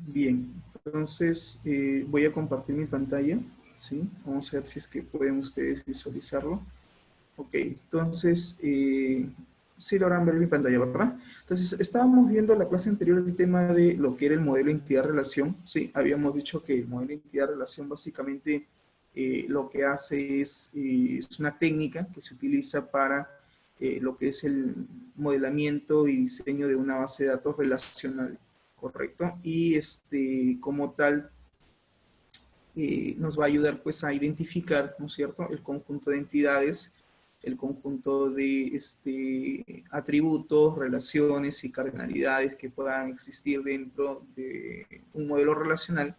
Bien, entonces voy a compartir mi pantalla, ¿sí? Vamos a ver si es que pueden ustedes visualizarlo. Ok, entonces, sí logran ver mi pantalla, ¿verdad? Entonces, estábamos viendo la clase anterior el tema de lo que era el modelo entidad-relación. Sí, habíamos dicho que el modelo entidad-relación básicamente lo que hace es una técnica que se utiliza para lo que es el modelamiento y diseño de una base de datos relacional, ¿correcto? Y como tal, nos va a ayudar pues a identificar, ¿no es cierto?, el conjunto de entidades, el conjunto de atributos, relaciones y cardinalidades que puedan existir dentro de un modelo relacional,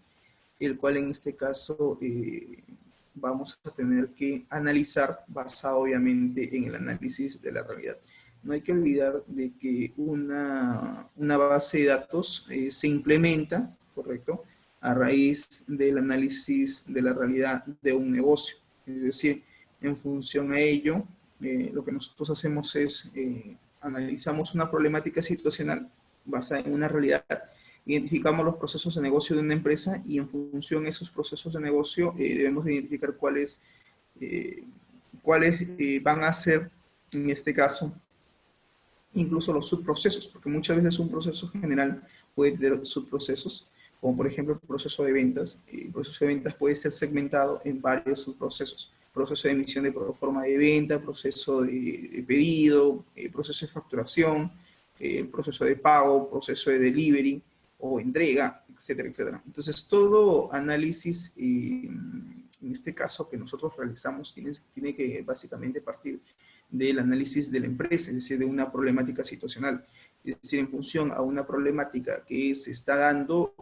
el cual en este caso vamos a tener que analizar basado obviamente en el análisis de la realidad. No hay que olvidar de que una base de datos se implementa, ¿correcto?, a raíz del análisis de la realidad de un negocio. Es decir, en función a ello, lo que nosotros hacemos es analizamos una problemática situacional basada en una realidad, identificamos los procesos de negocio de una empresa y en función de esos procesos de negocio debemos identificar eh, cuáles van a ser, en este caso, incluso los subprocesos, porque muchas veces un proceso general puede tener subprocesos, como por ejemplo el proceso de ventas. El proceso de ventas puede ser segmentado en varios subprocesos. Proceso de emisión de proforma de venta, proceso de pedido, proceso de facturación, proceso de pago, proceso de delivery o entrega, etcétera, etcétera. Entonces, todo análisis, en este caso que nosotros realizamos, tiene que básicamente partir del análisis de la empresa, es decir, de una problemática situacional. Es decir, en función a una problemática que se está dando,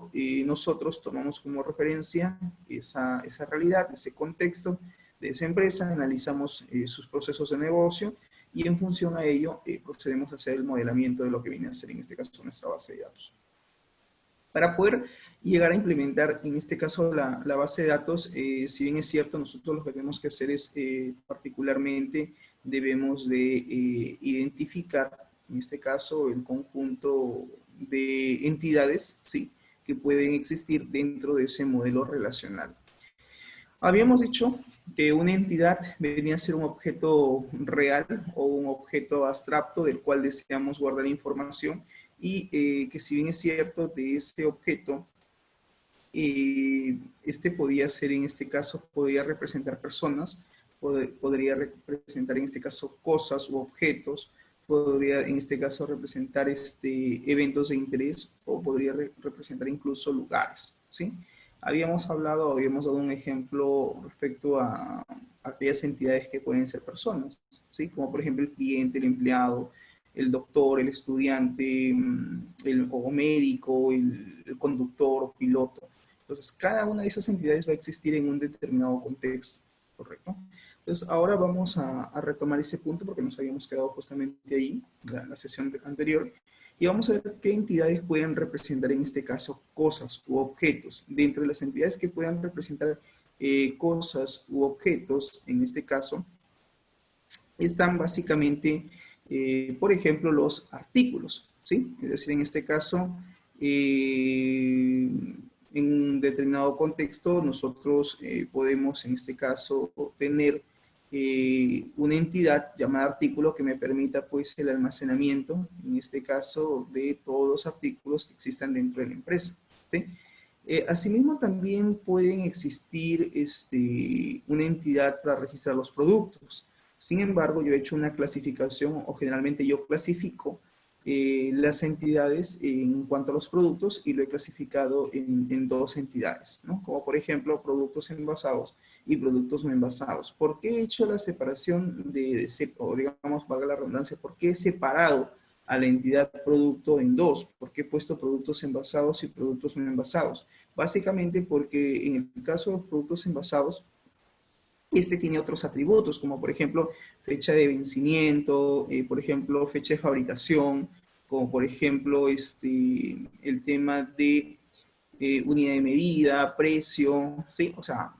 nosotros tomamos como referencia esa realidad, ese contexto de esa empresa, analizamos sus procesos de negocio y en función a ello procedemos a hacer el modelamiento de lo que viene a ser en este caso nuestra base de datos. Para poder llegar a implementar, en este caso, la base de datos, si bien es cierto, nosotros lo que tenemos que hacer es, particularmente, debemos de identificar, en este caso, el conjunto de entidades, ¿sí?, que pueden existir dentro de ese modelo relacional. Habíamos dicho que una entidad venía a ser un objeto real o un objeto abstracto del cual deseamos guardar información y que si bien es cierto de este objeto, este podía ser en este caso, podría representar personas, podría representar en este caso cosas u objetos, podría en este caso representar eventos de interés o podría representar incluso lugares, ¿sí? Habíamos dado un ejemplo respecto a aquellas entidades que pueden ser personas, ¿sí? Como por ejemplo el cliente, el empleado, el doctor, el estudiante, o médico, el conductor o piloto. Entonces, cada una de esas entidades va a existir en un determinado contexto, ¿correcto? Entonces, ahora vamos a retomar ese punto porque nos habíamos quedado justamente ahí, la sesión anterior, y vamos a ver qué entidades pueden representar en este caso cosas u objetos. Dentro de las entidades que puedan representar cosas u objetos, en este caso, están básicamente, por ejemplo, los artículos, ¿sí? Es decir, en este caso, en un determinado contexto, nosotros podemos, en este caso, tener una entidad llamada artículo que me permita, pues, el almacenamiento, en este caso, de todos los artículos que existan dentro de la empresa, ¿sí? Asimismo, también pueden existir una entidad para registrar los productos. Sin embargo, yo he hecho una clasificación, o generalmente yo clasifico las entidades en cuanto a los productos y lo he clasificado en dos entidades, ¿no? Como por ejemplo, productos envasados y productos no envasados. ¿Por qué he hecho la separación o digamos, valga la redundancia, por qué he separado a la entidad producto en dos? ¿Por qué he puesto productos envasados y productos no envasados? Básicamente porque en el caso de los productos envasados, tiene otros atributos, como por ejemplo fecha de vencimiento, por ejemplo fecha de fabricación, como por ejemplo el tema de unidad de medida, precio, ¿sí? O sea,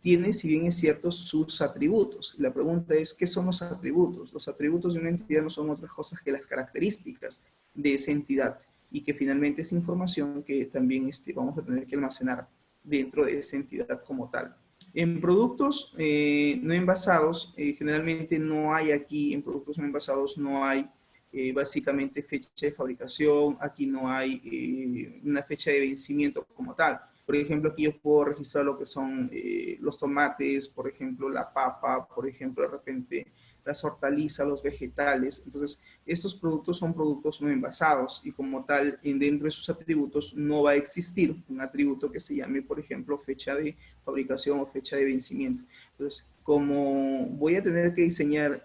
tiene, si bien es cierto, sus atributos. La pregunta es, ¿qué son los atributos? Los atributos de una entidad no son otras cosas que las características de esa entidad. y que finalmente es información que también vamos a tener que almacenar dentro de esa entidad como tal. En productos no envasados, generalmente no hay aquí, en productos no envasados no hay básicamente fecha de fabricación, aquí no hay una fecha de vencimiento como tal. Por ejemplo, aquí yo puedo registrar lo que son los tomates, por ejemplo, la papa, por ejemplo, de repente las hortalizas, los vegetales. Entonces, estos productos son productos no envasados y como tal, dentro de sus atributos no va a existir un atributo que se llame, por ejemplo, fecha de fabricación o fecha de vencimiento. Entonces, como voy a tener que diseñar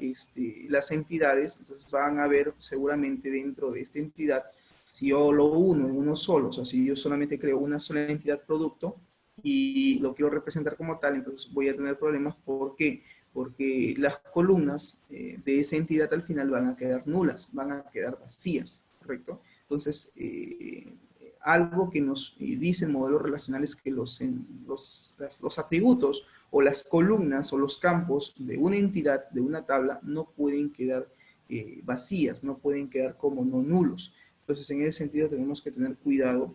las entidades, entonces van a ver seguramente dentro de esta entidad, si yo lo uno en uno solo, o sea, si yo solamente creo una sola entidad producto y lo quiero representar como tal, entonces voy a tener problemas. ¿Por qué? Porque las columnas de esa entidad al final van a quedar nulas, van a quedar vacías, ¿correcto? Entonces, algo que nos dicen modelos relacionales que los atributos o las columnas o los campos de una entidad, de una tabla, no pueden quedar vacías, no pueden quedar como no nulos. Entonces, en ese sentido tenemos que tener cuidado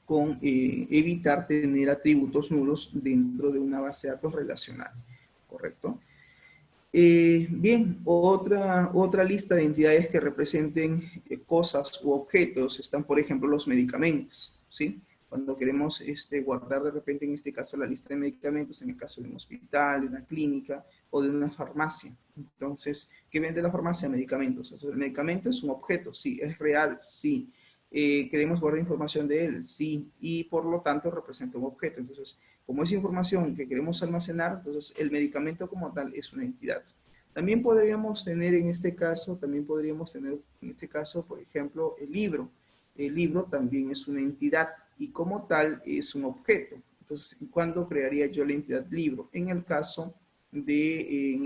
con evitar tener atributos nulos dentro de una base de datos relacional, ¿correcto? Bien, otra lista de entidades que representen cosas u objetos están, por ejemplo, los medicamentos, ¿sí? Cuando queremos guardar de repente, en este caso, la lista de medicamentos, en el caso de un hospital, de una clínica o de una farmacia. Entonces, ¿qué vende la farmacia? Medicamentos. Entonces, el medicamento es un objeto, sí. Es real, sí. ¿Queremos guardar información de él? Sí. Y por lo tanto representa un objeto. Entonces, como es información que queremos almacenar, entonces el medicamento como tal es una entidad. También podríamos tener en este caso, por ejemplo, el libro. El libro también es una entidad y como tal es un objeto. Entonces, ¿cuándo crearía yo la entidad libro? En el caso de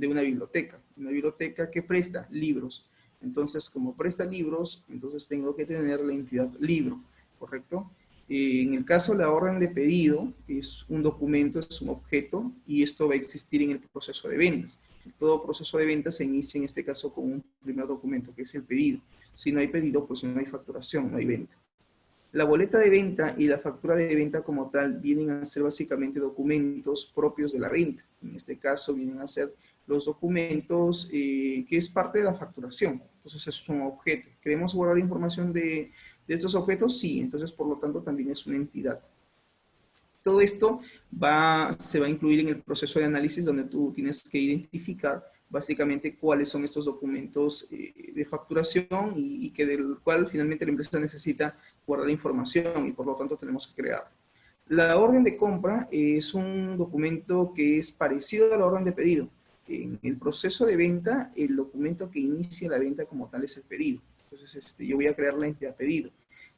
una biblioteca que presta libros. Entonces, como presta libros, entonces tengo que tener la entidad libro, ¿correcto? En el caso de la orden de pedido, es un documento, es un objeto, y esto va a existir en el proceso de ventas. Todo proceso de ventas se inicia en este caso con un primer documento, que es el pedido. Si no hay pedido, pues no hay facturación, no hay venta. La boleta de venta y la factura de venta como tal vienen a ser básicamente documentos propios de la venta. En este caso vienen a ser los documentos que es parte de la facturación. Entonces es un objeto. ¿Queremos guardar información de estos objetos? Sí. Entonces por lo tanto también es una entidad. Todo esto se va a incluir en el proceso de análisis donde tú tienes que identificar básicamente cuáles son estos documentos de facturación y que del cual finalmente la empresa necesita guardar información y por lo tanto tenemos que crear. La orden de compra es un documento que es parecido a la orden de pedido. En el proceso de venta, el documento que inicia la venta como tal es el pedido. Entonces, yo voy a crear la entidad pedido.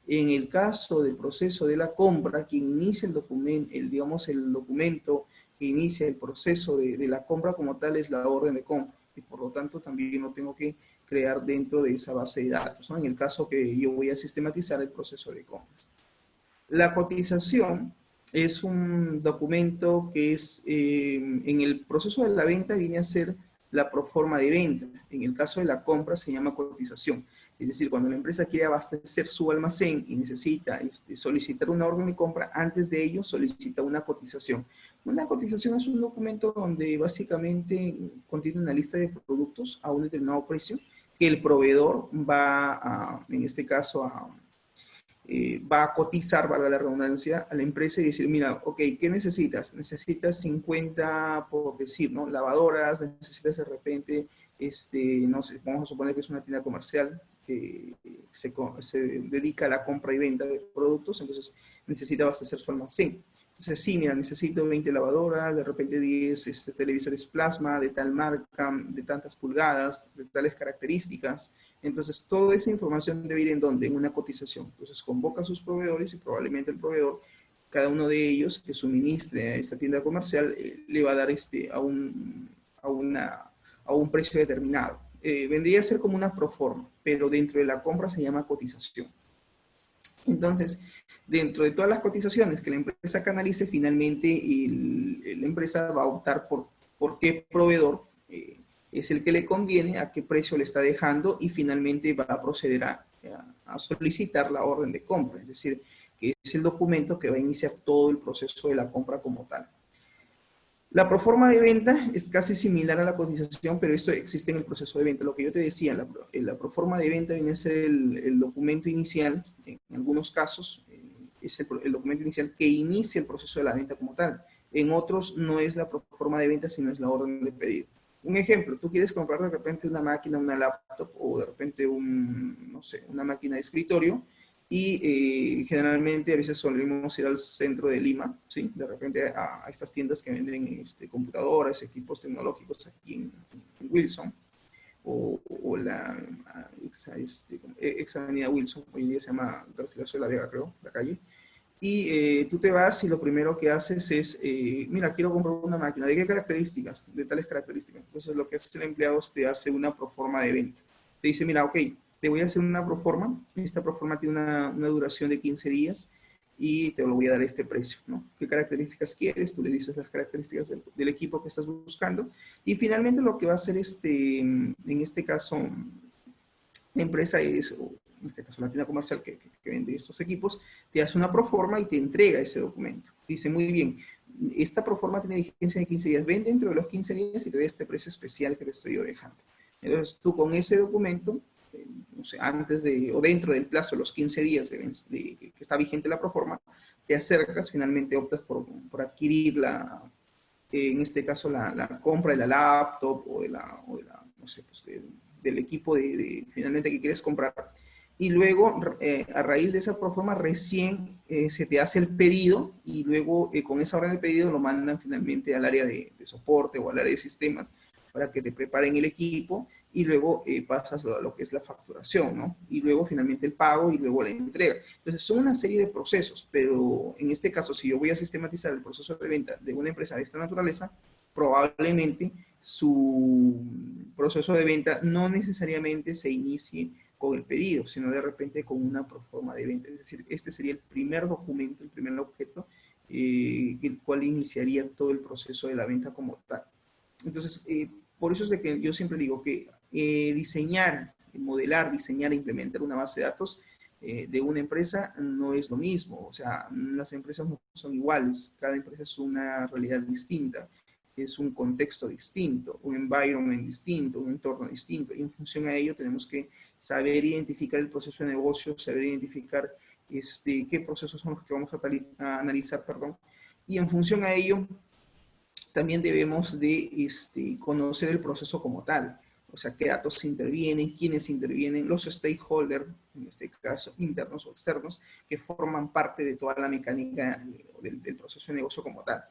En el caso del proceso de la compra, quien inicia el documento, el documento que inicia el proceso de la compra como tal es la orden de compra. Y por lo tanto también lo tengo que crear dentro de esa base de datos, ¿no? En el caso que yo voy a sistematizar el proceso de compras. La cotización es un documento que es, en el proceso de la venta viene a ser la proforma de venta. En el caso de la compra se llama cotización. Es decir, cuando la empresa quiere abastecer su almacén y necesita solicitar una orden de compra, antes de ello solicita una cotización. Una cotización es un documento donde básicamente contiene una lista de productos a un determinado precio que el proveedor en este caso, va a cotizar, valga la redundancia, a la empresa y decir, mira, ok, ¿qué necesitas? Necesitas 50, por decir, ¿no? Lavadoras, necesitas de repente, no sé, vamos a suponer que es una tienda comercial que se dedica a la compra y venta de productos, entonces necesita abastecer su almacén. Entonces, sí, mira, necesito 20 lavadoras, de repente 10 televisores plasma de tal marca, de tantas pulgadas, de tales características. Entonces, toda esa información debe ir ¿en dónde? En una cotización. Entonces, convoca a sus proveedores y probablemente el proveedor, cada uno de ellos que suministre a esta tienda comercial, le va a dar a un precio determinado. Vendría a ser como una proforma, pero dentro de la compra se llama cotización. Entonces, dentro de todas las cotizaciones que la empresa canalice, finalmente la empresa va a optar por qué proveedor es el que le conviene, a qué precio le está dejando y finalmente va a proceder a a solicitar la orden de compra, es decir, que es el documento que va a iniciar todo el proceso de la compra como tal. La proforma de venta es casi similar a la cotización, pero esto existe en el proceso de venta. Lo que yo te decía, la proforma de venta viene a ser el documento inicial, en algunos casos, es el documento inicial que inicia el proceso de la venta como tal. En otros no es la proforma de venta, sino es la orden de pedido. Un ejemplo, tú quieres comprar de repente una máquina, una laptop, o de repente no sé, una máquina de escritorio, y generalmente a veces solemos ir al centro de Lima, ¿sí? De repente a estas tiendas que venden computadoras, equipos tecnológicos aquí en Wilson, o la ex avenida Wilson, hoy en día se llama Garcilaso de la Vega, creo, la calle. Y tú te vas y lo primero que haces es, mira, quiero comprar una máquina. ¿De qué características? De tales características. Entonces lo que hace el empleado es te hace una proforma de venta. Te dice, mira, ok, te voy a hacer una proforma. Esta proforma tiene una duración de 15 días y te lo voy a dar a este precio, ¿no? ¿Qué características quieres? Tú le dices las características del equipo que estás buscando. Y finalmente lo que va a hacer en este caso, la empresa es, o en este caso la tienda comercial que vende estos equipos, te hace una proforma y te entrega ese documento. Dice, muy bien, esta proforma tiene vigencia de 15 días, ven dentro de los 15 días y te doy este precio especial que te estoy yo dejando. Entonces tú con ese documento, no sé, antes de, o dentro del plazo de los 15 días que está vigente la proforma, te acercas, finalmente optas por adquirir en este caso la compra de la laptop o de la no sé, pues del equipo finalmente que quieres comprar. Y luego, a raíz de esa proforma, recién se te hace el pedido y luego con esa orden de pedido lo mandan finalmente al área de soporte o al área de sistemas para que te preparen el equipo y luego pasas a lo que es la facturación, ¿no? Y luego finalmente el pago y luego la entrega. Entonces son una serie de procesos, pero en este caso, si yo voy a sistematizar el proceso de venta de una empresa de esta naturaleza, probablemente su proceso de venta no necesariamente se inicie con el pedido, sino de repente con una proforma de venta. Es decir, este sería el primer documento, el primer objeto, el cual iniciaría todo el proceso de la venta como tal. Entonces, por eso es de que yo siempre digo que diseñar, modelar, diseñar e implementar una base de datos de una empresa no es lo mismo. O sea, las empresas no son iguales. Cada empresa es una realidad distinta. Es un contexto distinto, un environment distinto, un entorno distinto. Y en función a ello tenemos que saber identificar el proceso de negocio, saber identificar qué procesos son los que vamos a analizar, perdón. Y en función a ello también debemos de conocer el proceso como tal. O sea, qué datos intervienen, quiénes intervienen, los stakeholders, en este caso internos o externos, que forman parte de toda la mecánica del proceso de negocio como tal.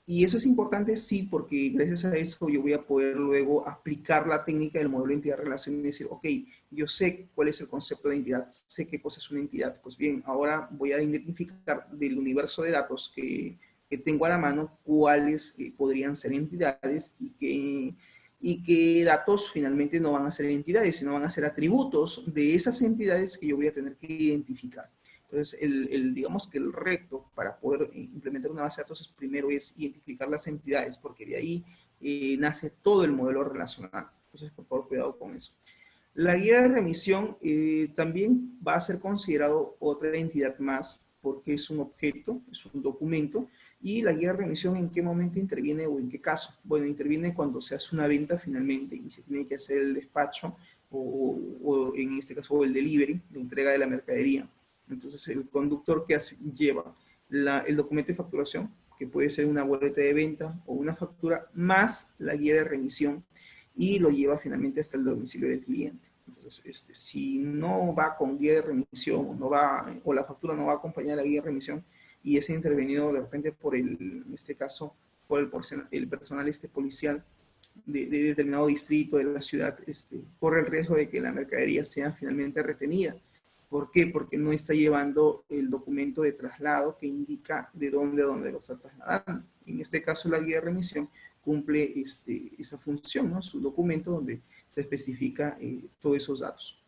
Y eso es importante, sí, porque gracias a eso yo voy a poder luego aplicar la técnica del modelo de entidad-relación y decir, ok, yo sé cuál es el concepto de entidad, sé qué cosa es una entidad. Pues bien, ahora voy a identificar del universo de datos que tengo a la mano cuáles podrían ser entidades y qué datos finalmente no van a ser entidades, sino van a ser atributos de esas entidades que yo voy a tener que identificar. Entonces, digamos que el reto para poder implementar una base de datos primero es identificar las entidades, porque de ahí nace todo el modelo relacional. Entonces, por favor, cuidado con eso. La guía de remisión también va a ser considerado otra entidad más, porque es un objeto, es un documento, y la guía de remisión ¿en qué momento interviene o en qué caso? Bueno, interviene cuando se hace una venta finalmente y se tiene que hacer el despacho o en este caso el delivery, la entrega de la mercadería. Entonces el conductor que lleva el documento de facturación, que puede ser una boleta de venta o una factura, más la guía de remisión y lo lleva finalmente hasta el domicilio del cliente. Entonces, si no va con guía de remisión o la factura no va a acompañar a la guía de remisión y es intervenido de repente en este caso, por el personal policial de determinado distrito de la ciudad, corre el riesgo de que la mercadería sea finalmente retenida. ¿Por qué? Porque no está llevando el documento de traslado que indica de dónde a dónde lo está trasladando. En este caso, la guía de remisión cumple esa función, ¿no? Su documento donde se especifica todos esos datos.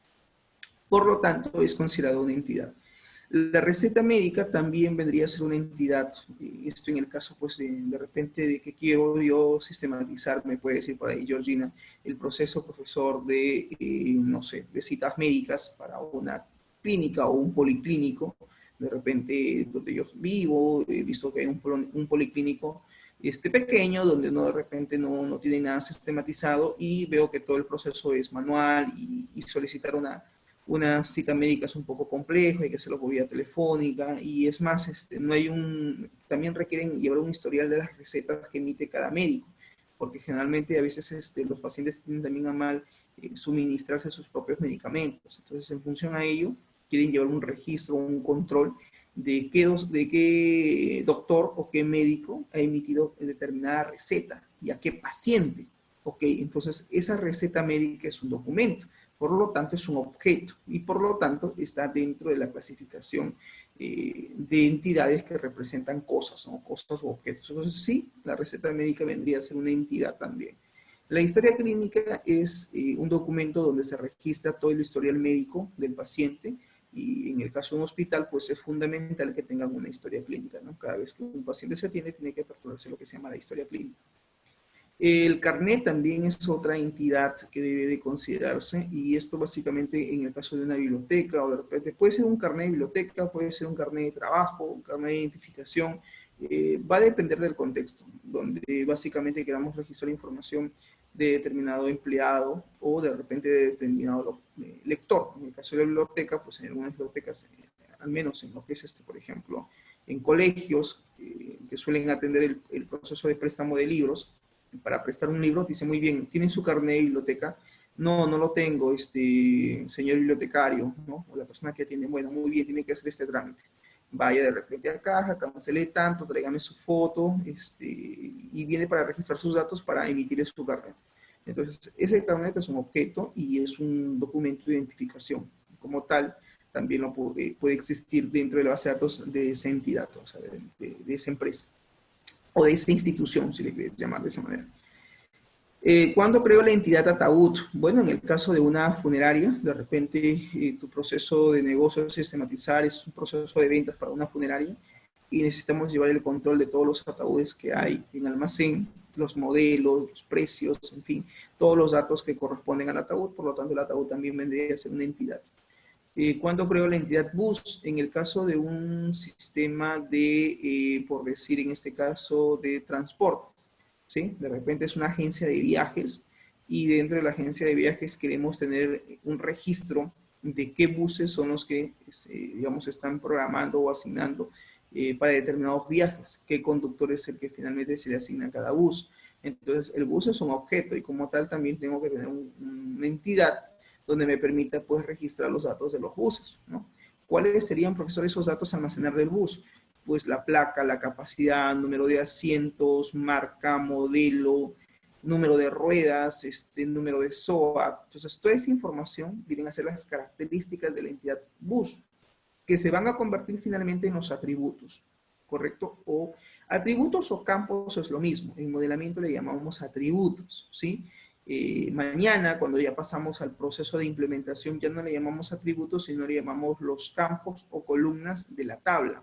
Por lo tanto, es considerado una entidad. La receta médica también vendría a ser una entidad, esto en el caso pues de repente de que quiero yo sistematizar, me puede decir por ahí Georgina, el proceso profesor de, no sé, de citas médicas para una clínica o un policlínico, de repente donde yo vivo, he visto que hay un policlínico pequeño, donde no, de repente no tiene nada sistematizado y veo que todo el proceso es manual y solicitar una cita médica es un poco complejo, hay que hacerlo por vía telefónica y es más, no hay también requieren llevar un historial de las recetas que emite cada médico, porque generalmente a veces los pacientes tienen también a mal suministrarse sus propios medicamentos. Entonces, en función a ello, quieren llevar un registro, un control de qué doctor o qué médico ha emitido determinada receta y a qué paciente. Ok, entonces esa receta médica es un documento, por lo tanto es un objeto y por lo tanto está dentro de la clasificación de entidades que representan cosas, ¿no? Cosas o objetos. Entonces sí, la receta médica vendría a ser una entidad también. La historia clínica es un documento donde se registra todo el historial médico del paciente y en el caso de un hospital, pues es fundamental que tengan una historia clínica, ¿no? Cada vez que un paciente se atiende, tiene que perturbarse lo que se llama la historia clínica. El carnet también es otra entidad que debe de considerarse y esto básicamente en el caso de una biblioteca o de repente puede ser un carnet de biblioteca, puede ser un carnet de trabajo, un carnet de identificación, va a depender del contexto, donde básicamente queramos registrar información de determinado empleado o de repente de determinado lector. En el caso de la biblioteca, pues en algunas bibliotecas, al menos en lo que es por ejemplo, en colegios que suelen atender el proceso de préstamo de libros, para prestar un libro, dice muy bien, ¿tienen su carnet de biblioteca? No, no lo tengo, señor bibliotecario, ¿no? O la persona que atiende, bueno, muy bien, tiene que hacer este trámite. Vaya de repente a caja, cancele tanto, tráigame su foto, y viene para registrar sus datos para emitir su carnet. Entonces, ese carnet es un objeto y es un documento de identificación. Como tal, también puede existir dentro de la base de datos de esa entidad, o sea, de esa empresa o de esa institución, si le quieres llamar de esa manera. ¿Cuándo creo la entidad ataúd? Bueno, en el caso de una funeraria, de repente tu proceso de negocio es sistematizar, es un proceso de ventas para una funeraria y necesitamos llevar el control de todos los ataúdes que hay en almacén, los modelos, los precios, en fin, todos los datos que corresponden al ataúd, por lo tanto el ataúd también vendría a ser una entidad. ¿Cuándo creo la entidad bus? En el caso de un sistema de, por decir en este caso, de transportes, ¿sí? De repente es una agencia de viajes y dentro de la agencia de viajes queremos tener un registro de qué buses son los que, digamos, están programando o asignando para determinados viajes, qué conductor es el que finalmente se le asigna a cada bus. Entonces, el bus es un objeto y como tal también tengo que tener una entidad donde me permita pues registrar los datos de los buses, ¿no? ¿Cuáles serían, profesor, esos datos a almacenar del bus? Pues la placa, la capacidad, número de asientos, marca, modelo, número de ruedas, número de SOA. Entonces, toda esa información vienen a ser las características de la entidad bus, que se van a convertir finalmente en los atributos, ¿correcto? O atributos o campos es lo mismo. En modelamiento le llamamos atributos, ¿sí? Mañana, cuando ya pasamos al proceso de implementación, ya no le llamamos atributos, sino le llamamos los campos o columnas de la tabla.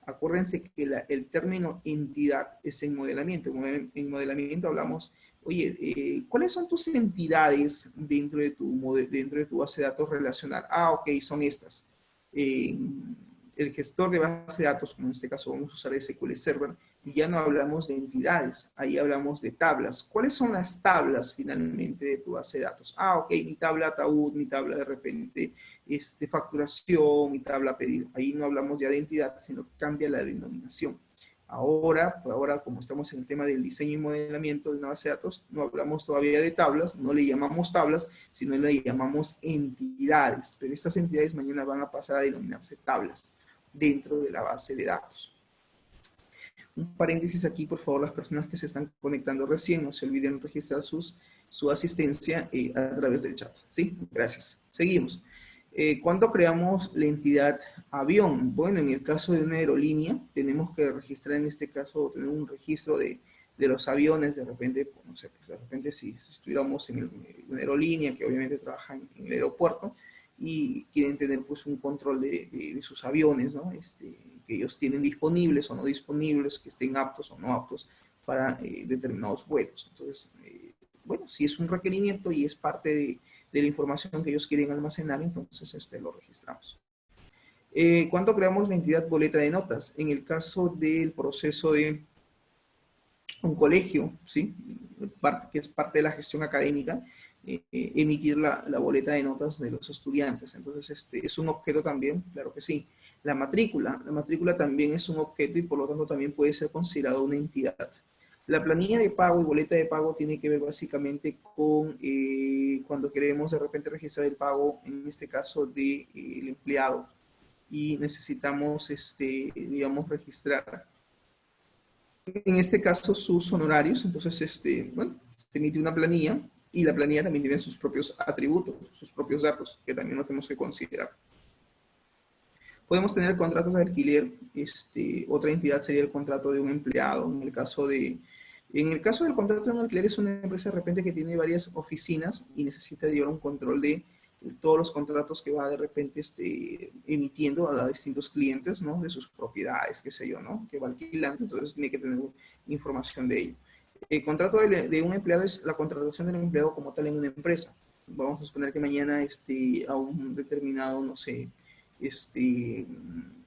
Acuérdense que el término entidad es en modelamiento. En modelamiento hablamos, oye, ¿cuáles son tus entidades dentro de tu base de datos relacional? Ah, ok, son estas. El gestor de base de datos, como en este caso vamos a usar SQL Server, y ya no hablamos de entidades, ahí hablamos de tablas. ¿Cuáles son las tablas finalmente de tu base de datos? Ah, ok, mi tabla ataúd, mi tabla de repente facturación, mi tabla pedido. Ahí no hablamos ya de entidad, sino que cambia la denominación. Ahora, como estamos en el tema del diseño y modelamiento de una base de datos, no hablamos todavía de tablas, no le llamamos tablas, sino le llamamos entidades. Pero estas entidades mañana van a pasar a denominarse tablas dentro de la base de datos. Un paréntesis aquí, por favor, las personas que se están conectando recién, no se olviden registrar su asistencia a través del chat. ¿Sí? Gracias. Seguimos. ¿Cuándo creamos la entidad avión? Bueno, en el caso de una aerolínea, tenemos que registrar, en este caso, tener un registro de los aviones, de repente, pues, no sé, pues de repente si estuviéramos en una aerolínea que obviamente trabaja en el aeropuerto, y quieren tener pues un control de sus aviones, ¿no? Que ellos tienen disponibles o no disponibles, que estén aptos o no aptos para determinados vuelos. Entonces, bueno, si es un requerimiento y es parte de la información que ellos quieren almacenar, entonces lo registramos. ¿Cuándo creamos la entidad boleta de notas? En el caso del proceso de un colegio, ¿sí? Que es parte de la gestión académica, emitir la boleta de notas de los estudiantes. Entonces, es un objeto también, claro que sí. La matrícula también es un objeto y por lo tanto también puede ser considerado una entidad. La planilla de pago y boleta de pago tiene que ver básicamente con cuando queremos de repente registrar el pago, en este caso del empleado, y necesitamos, digamos, registrar, en este caso, sus honorarios. Entonces, bueno, se emite una planilla y la planilla también tiene sus propios atributos, sus propios datos, que también lo tenemos que considerar. Podemos tener contratos de alquiler. Otra entidad sería el contrato de un empleado. En el caso del contrato de un alquiler, es una empresa de repente que tiene varias oficinas y necesita llevar un control de todos los contratos que va de repente emitiendo a distintos clientes, ¿no? De sus propiedades, qué sé yo, ¿no? Que va alquilando, entonces tiene que tener información de ello. El contrato de un empleado es la contratación del empleado como tal en una empresa. Vamos a suponer que mañana a un determinado, no sé, en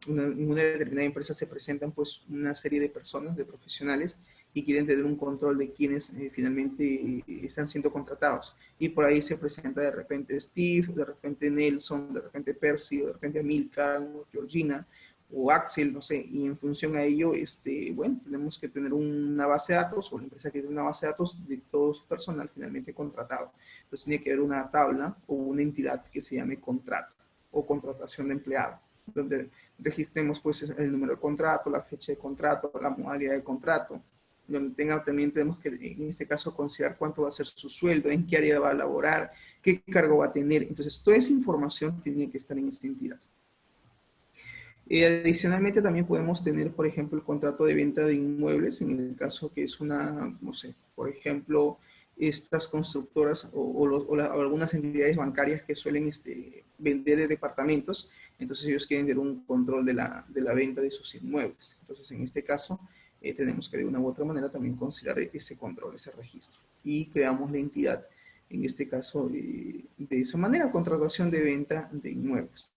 una determinada empresa se presentan pues una serie de personas, de profesionales, y quieren tener un control de quienes finalmente están siendo contratados. Y por ahí se presenta de repente Steve, de repente Nelson, de repente Percy, de repente Amilcar, Georgina o Axel, no sé, y en función a ello, bueno, tenemos que tener una base de datos, o la empresa que tiene una base de datos de todo su personal finalmente contratado. Entonces tiene que haber una tabla o una entidad que se llame contrato o contratación de empleado, donde registremos pues el número de contrato, la fecha de contrato, la modalidad de contrato, donde también tenemos que en este caso considerar cuánto va a ser su sueldo, en qué área va a laborar, qué cargo va a tener. Entonces toda esa información tiene que estar en esta entidad. Adicionalmente también podemos tener, por ejemplo, el contrato de venta de inmuebles, en el caso que es una, no sé, por ejemplo, estas constructoras o algunas entidades bancarias que suelen vender departamentos, entonces ellos quieren tener un control de la venta de sus inmuebles. Entonces, en este caso, tenemos que de una u otra manera también considerar ese control, ese registro. Y creamos la entidad, en este caso, de esa manera, contratación de venta de inmuebles.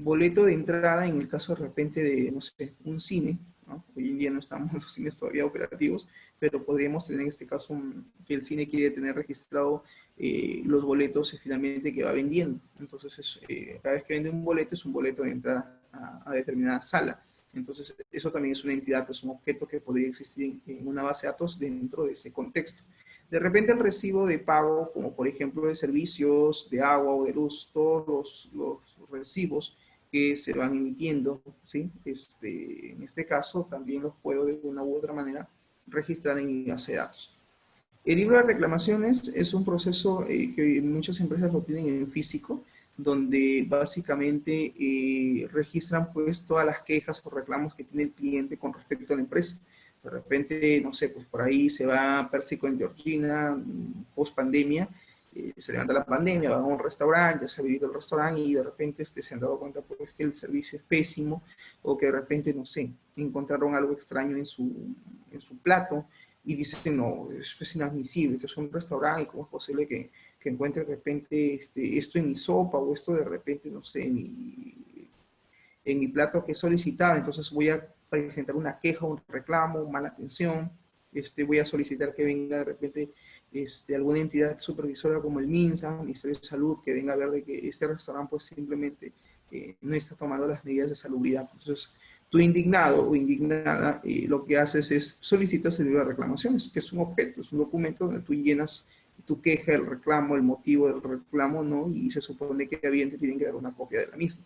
Boleto de entrada en el caso de repente de, no sé, un cine, ¿no? Hoy en día no estamos los cines todavía operativos, pero podríamos tener en este caso que el cine quiere tener registrado los boletos finalmente que va vendiendo. Entonces, cada vez que vende un boleto es un boleto de entrada a determinada sala. Entonces, eso también es una entidad, es un objeto que podría existir en una base de datos dentro de ese contexto. De repente el recibo de pago, como por ejemplo de servicios, de agua o de luz, todos los recibos que se van emitiendo, ¿sí? En este caso también los puedo de una u otra manera registrar en mi base de datos. El libro de reclamaciones es un proceso que muchas empresas lo tienen en físico, donde básicamente registran pues todas las quejas o reclamos que tiene el cliente con respecto a la empresa. De repente, no sé, pues por ahí se va Percy con Georgina, post pandemia, se levanta la pandemia, va a un restaurante, ya se ha vivido el restaurante y de repente se han dado cuenta pues que el servicio es pésimo, o que de repente, no sé, encontraron algo extraño en su plato y dicen, no, esto es inadmisible, esto es un restaurante, ¿cómo es posible que encuentre de repente esto en mi sopa o esto de repente, no sé, en mi plato que he solicitado? Entonces voy a presentar una queja, un reclamo, mala atención, voy a solicitar que venga de repente alguna entidad supervisora como el MINSA, Ministerio de Salud, que venga a ver de que este restaurante pues simplemente no está tomando las medidas de salubridad. Entonces, tú indignado o indignada, lo que haces es solicitas el libro de reclamaciones, que es un objeto, es un documento donde tú llenas tu queja, el reclamo, el motivo del reclamo, ¿no? Y se supone que bien te tienen que dar una copia de la misma.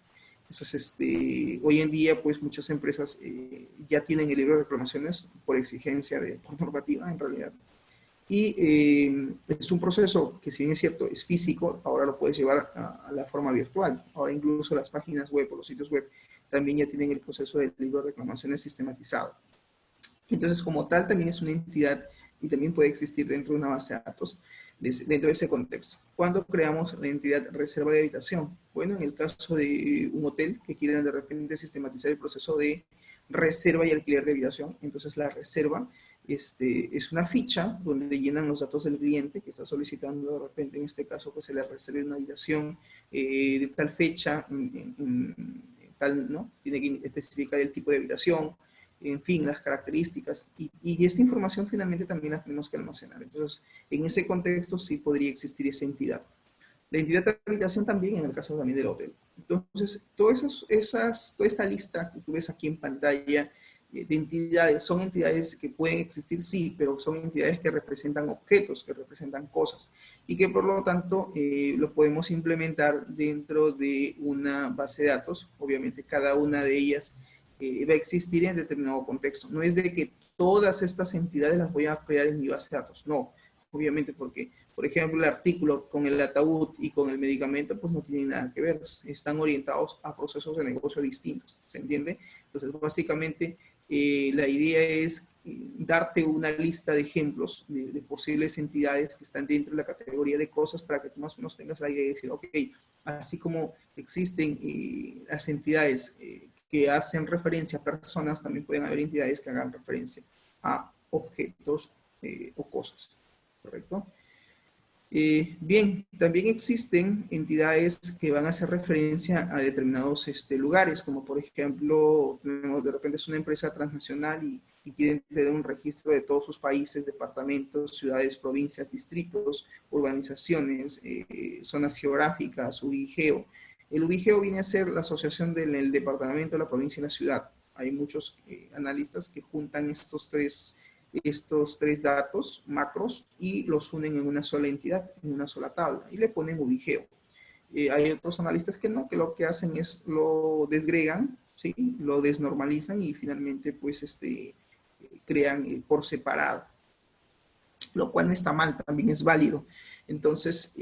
Entonces, hoy en día, pues muchas empresas ya tienen el libro de reclamaciones por exigencia por normativa, en realidad. Y es un proceso que, si bien es cierto, es físico, ahora lo puedes llevar a la forma virtual. Ahora incluso las páginas web o los sitios web también ya tienen el proceso del libro de reclamaciones sistematizado. Entonces, como tal, también es una entidad y también puede existir dentro de una base de datos. dentro de ese contexto. ¿Cuándo creamos la entidad reserva de habitación? Bueno, en el caso de un hotel que quieran de repente sistematizar el proceso de reserva y alquiler de habitación, entonces la reserva es una ficha donde llenan los datos del cliente que está solicitando de repente, en este caso, que se le reserve una habitación de tal fecha, tal, ¿no? Tiene que especificar el tipo de habitación, en fin, las características, y esta información finalmente también la tenemos que almacenar. Entonces, en ese contexto sí podría existir esa entidad. La entidad de habitación también en el caso también del hotel. Entonces, toda esta lista que tú ves aquí en pantalla de entidades, son entidades que pueden existir, sí, pero son entidades que representan objetos, que representan cosas, y que por lo tanto lo podemos implementar dentro de una base de datos. Obviamente cada una de ellas va a existir en determinado contexto. No es de que todas estas entidades las voy a crear en mi base de datos, no. Obviamente porque, por ejemplo, el artículo con el ataúd y con el medicamento, pues no tienen nada que ver. Están orientados a procesos de negocio distintos, ¿se entiende? Entonces, básicamente, la idea es darte una lista de ejemplos de posibles entidades que están dentro de la categoría de cosas para que tú más o menos tengas la idea de decir, ok, así como existen las entidades que hacen referencia a personas, también pueden haber entidades que hagan referencia a objetos o cosas, ¿correcto? Bien, también existen entidades que van a hacer referencia a determinados lugares, como por ejemplo, tenemos, de repente es una empresa transnacional y quieren tener un registro de todos sus países, departamentos, ciudades, provincias, distritos, urbanizaciones, zonas geográficas, UIGEO. El UIGEO viene a ser la asociación del departamento, la provincia y la ciudad. Hay muchos analistas que juntan estos tres datos macros y los unen en una sola entidad, en una sola tabla, y le ponen UIGEO. Hay otros analistas que no, que lo que hacen es lo desgregan, ¿sí? Lo desnormalizan y finalmente pues crean por separado, lo cual no está mal, también es válido. Entonces,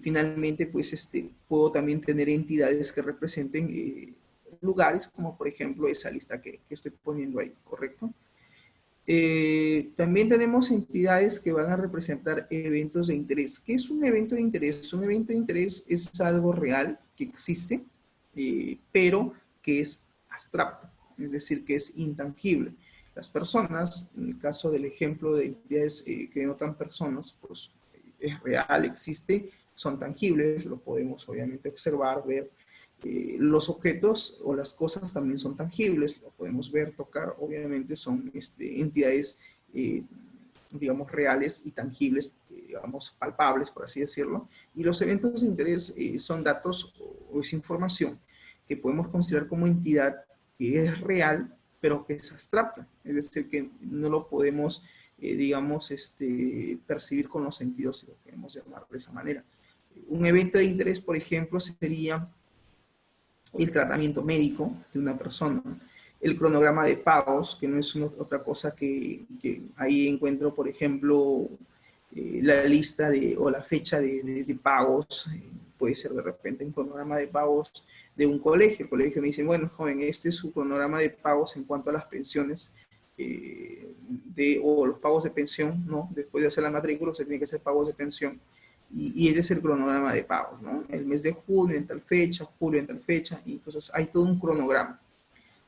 finalmente pues puedo también tener entidades que representen lugares, como por ejemplo esa lista que estoy poniendo ahí, ¿correcto? También tenemos entidades que van a representar eventos de interés. ¿Qué es un evento de interés? Un evento de interés es algo real que existe, pero que es abstracto, es decir, que es intangible. Las personas, en el caso del ejemplo de entidades que denotan personas, pues es real, existe, son tangibles, lo podemos obviamente observar, ver. Los objetos o las cosas también son tangibles, lo podemos ver, tocar, obviamente son entidades, digamos, reales y tangibles, digamos, palpables, por así decirlo. Y los eventos de interés son datos o es información que podemos considerar como entidad que es real, pero que es abstracta, es decir, que no lo podemos, digamos, percibir con los sentidos, si lo queremos llamar de esa manera. Un evento de interés, por ejemplo, sería el tratamiento médico de una persona, el cronograma de pagos, que no es otra cosa que ahí encuentro, por ejemplo, la lista o la fecha de pagos, puede ser de repente un cronograma de pagos de un colegio. El colegio me dice, bueno, joven, este es su cronograma de pagos en cuanto a las pensiones o los pagos de pensión, ¿no? Después de hacer la matrícula, se tiene que hacer pagos de pensión y ese es el cronograma de pagos, ¿no? El mes de junio en tal fecha, julio en tal fecha, y entonces hay todo un cronograma.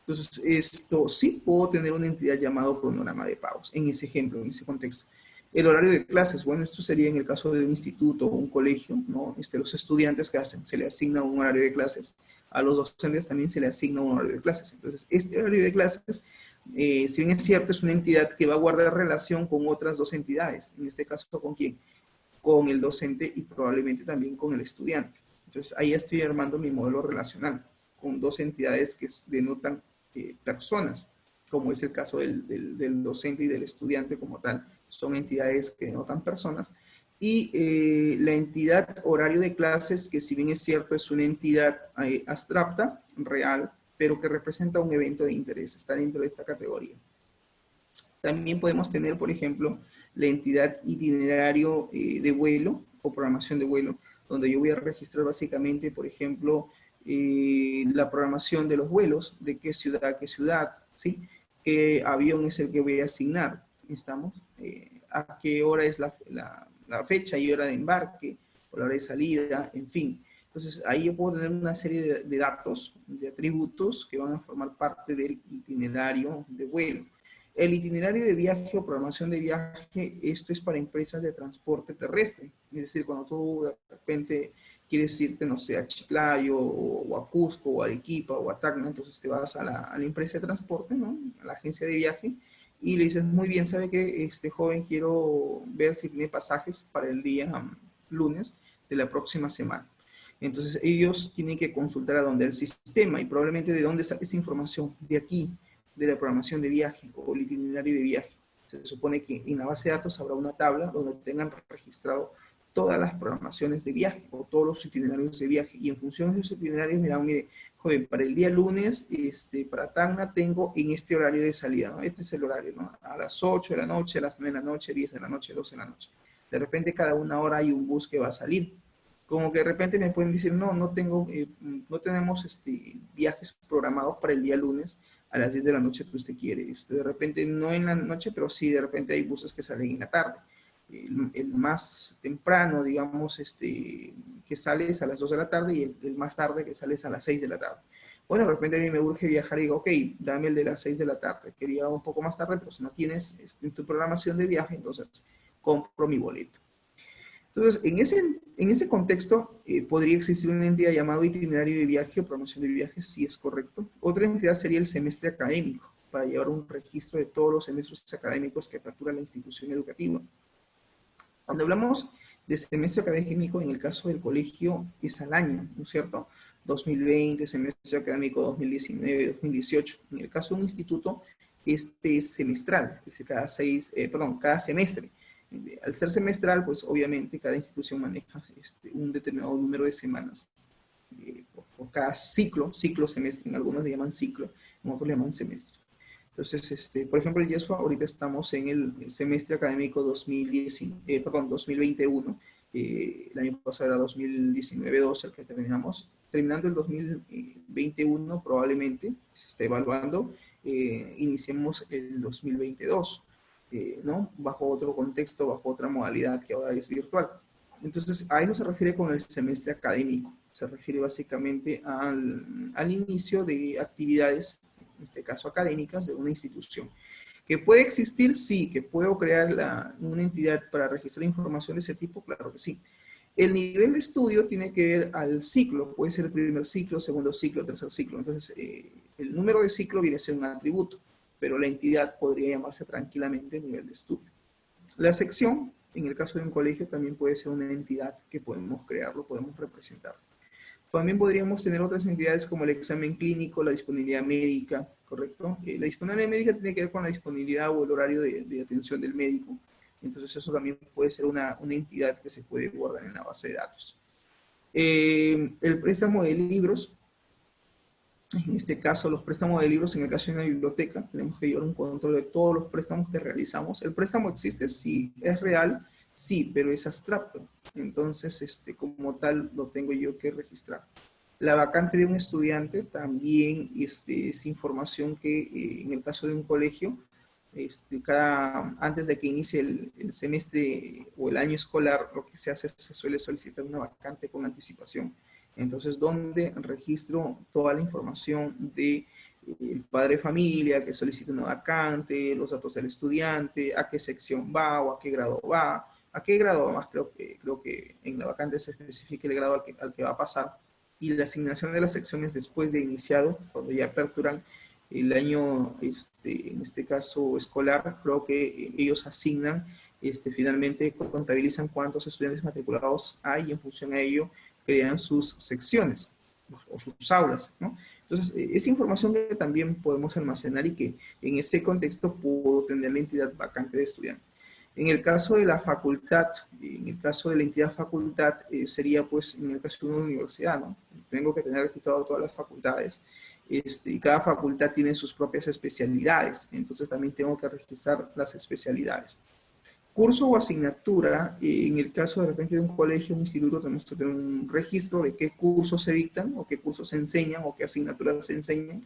Entonces, esto sí puedo tener una entidad llamada cronograma de pagos, en ese ejemplo, en ese contexto. El horario de clases, bueno, esto sería en el caso de un instituto o un colegio, ¿no? Los estudiantes que hacen, se le asigna un horario de clases. A los docentes también se le asigna un horario de clases. Entonces, este horario de clases, si bien es cierto, es una entidad que va a guardar relación con otras dos entidades. En este caso, ¿con quién? Con el docente y probablemente también con el estudiante. Entonces, ahí estoy armando mi modelo relacional con dos entidades que denotan personas, como es el caso del docente y del estudiante como tal. Son entidades que denotan personas. Y la entidad horario de clases, que si bien es cierto, es una entidad abstracta, real, pero que representa un evento de interés, está dentro de esta categoría. También podemos tener, por ejemplo, la entidad itinerario de vuelo o programación de vuelo, donde yo voy a registrar básicamente, por ejemplo, la programación de los vuelos, de qué ciudad, ¿sí? Qué avión es el que voy a asignar, ¿estamos? A qué hora es la fecha y hora de embarque, o la hora de salida, en fin. Entonces, ahí yo puedo tener una serie de datos, de atributos que van a formar parte del itinerario de vuelo. El itinerario de viaje o programación de viaje, esto es para empresas de transporte terrestre. Es decir, cuando tú de repente quieres irte, no sé, a Chiclayo, o a Cusco, o a Arequipa, o a Tacna, entonces te vas a la empresa de transporte, ¿no? A la agencia de viaje, y le dices, muy bien, ¿sabe qué? Este joven, quiero ver si tiene pasajes para el día lunes de la próxima semana. Entonces ellos tienen que consultar a dónde el sistema, y probablemente de dónde sale esa información, de aquí, de la programación de viaje o el itinerario de viaje. Se supone que en la base de datos habrá una tabla donde tengan registrado todas las programaciones de viaje o todos los itinerarios de viaje, y en función de esos itinerarios mirán, mire, joven, para el día lunes, para Tacna tengo en este horario de salida, ¿no? Este es el horario, ¿no? A las 8 de la noche, a las 9 de la noche, 10 de la noche, 12 de la noche. De repente cada una hora hay un bus que va a salir. Como que de repente me pueden decir, no, no tenemos viajes programados para el día lunes a las 10 de la noche que usted quiere. De repente no en la noche, pero sí de repente hay buses que salen en la tarde. El más temprano, digamos, que sale es a las 2 de la tarde, y el más tarde que sale es a las 6 de la tarde. Bueno, de repente a mí me urge viajar y digo, ok, dame el de las 6 de la tarde. Quería un poco más tarde, pero si no tienes en tu programación de viaje, entonces compro mi boleto. Entonces, en ese contexto, podría existir una entidad llamada itinerario de viaje o promoción de viajes, si es correcto. Otra entidad sería el semestre académico, para llevar un registro de todos los semestres académicos que apertura la institución educativa. Cuando hablamos de semestre académico, en el caso del colegio, es al año, ¿no es cierto? 2020, semestre académico 2019, 2018. En el caso de un instituto, este es semestral, es cada semestre. Al ser semestral, pues obviamente cada institución maneja un determinado número de semanas por cada ciclo, semestre, en algunos le llaman ciclo, en otros le llaman semestre. Entonces, por ejemplo, el YESFA, ahorita estamos en el semestre académico 2021, el año pasado era 2019-2 el que terminamos. Terminando el 2021, probablemente, se está evaluando, iniciemos el 2022. ¿No? Bajo otro contexto, bajo otra modalidad que ahora es virtual. Entonces, a eso se refiere con el semestre académico. Se refiere básicamente al inicio de actividades, en este caso académicas, de una institución. ¿Que puede existir? Sí. ¿Que puedo crear una entidad para registrar información de ese tipo? Claro que sí. El nivel de estudio tiene que ver al ciclo. Puede ser el primer ciclo, segundo ciclo, tercer ciclo. Entonces, el número de ciclo viene a ser un atributo, pero la entidad podría llamarse tranquilamente nivel de estudio. La sección, en el caso de un colegio, también puede ser una entidad que podemos crearlo, podemos representar. También podríamos tener otras entidades como el examen clínico, la disponibilidad médica, ¿correcto? La disponibilidad médica tiene que ver con la disponibilidad o el horario de atención del médico. Entonces eso también puede ser una entidad que se puede guardar en la base de datos. El préstamo de libros. En este caso, los préstamos de libros, en el caso de una biblioteca, tenemos que llevar un control de todos los préstamos que realizamos. ¿El préstamo existe? Sí. ¿Es real? Sí, pero es abstracto. Entonces, como tal, lo tengo yo que registrar. La vacante de un estudiante también es información que, en el caso de un colegio, antes de que inicie el semestre o el año escolar, lo que se hace es se suele solicitar una vacante con anticipación. Entonces, ¿dónde registro toda la información de el padre de familia que solicita una vacante, los datos del estudiante, a qué sección va o a qué grado va? ¿A qué grado va más? Creo que en la vacante se especifica el grado al que va a pasar. Y la asignación de las secciones después de iniciado, cuando ya aperturan el año, en este caso escolar, creo que ellos asignan, finalmente contabilizan cuántos estudiantes matriculados hay, y en función a ello crean sus secciones o sus aulas, ¿no? Entonces, es información que también podemos almacenar y que en este contexto puedo tener la entidad vacante de estudiante. En el caso de la facultad, en el caso de la entidad facultad, sería pues en el caso de una universidad, ¿no? Tengo que tener registrado todas las facultades, y cada facultad tiene sus propias especialidades, entonces también tengo que registrar las especialidades. Curso o asignatura, en el caso de repente de un colegio, un instituto, tenemos que tener un registro de qué cursos se dictan, o qué cursos se enseñan, o qué asignaturas se enseñan,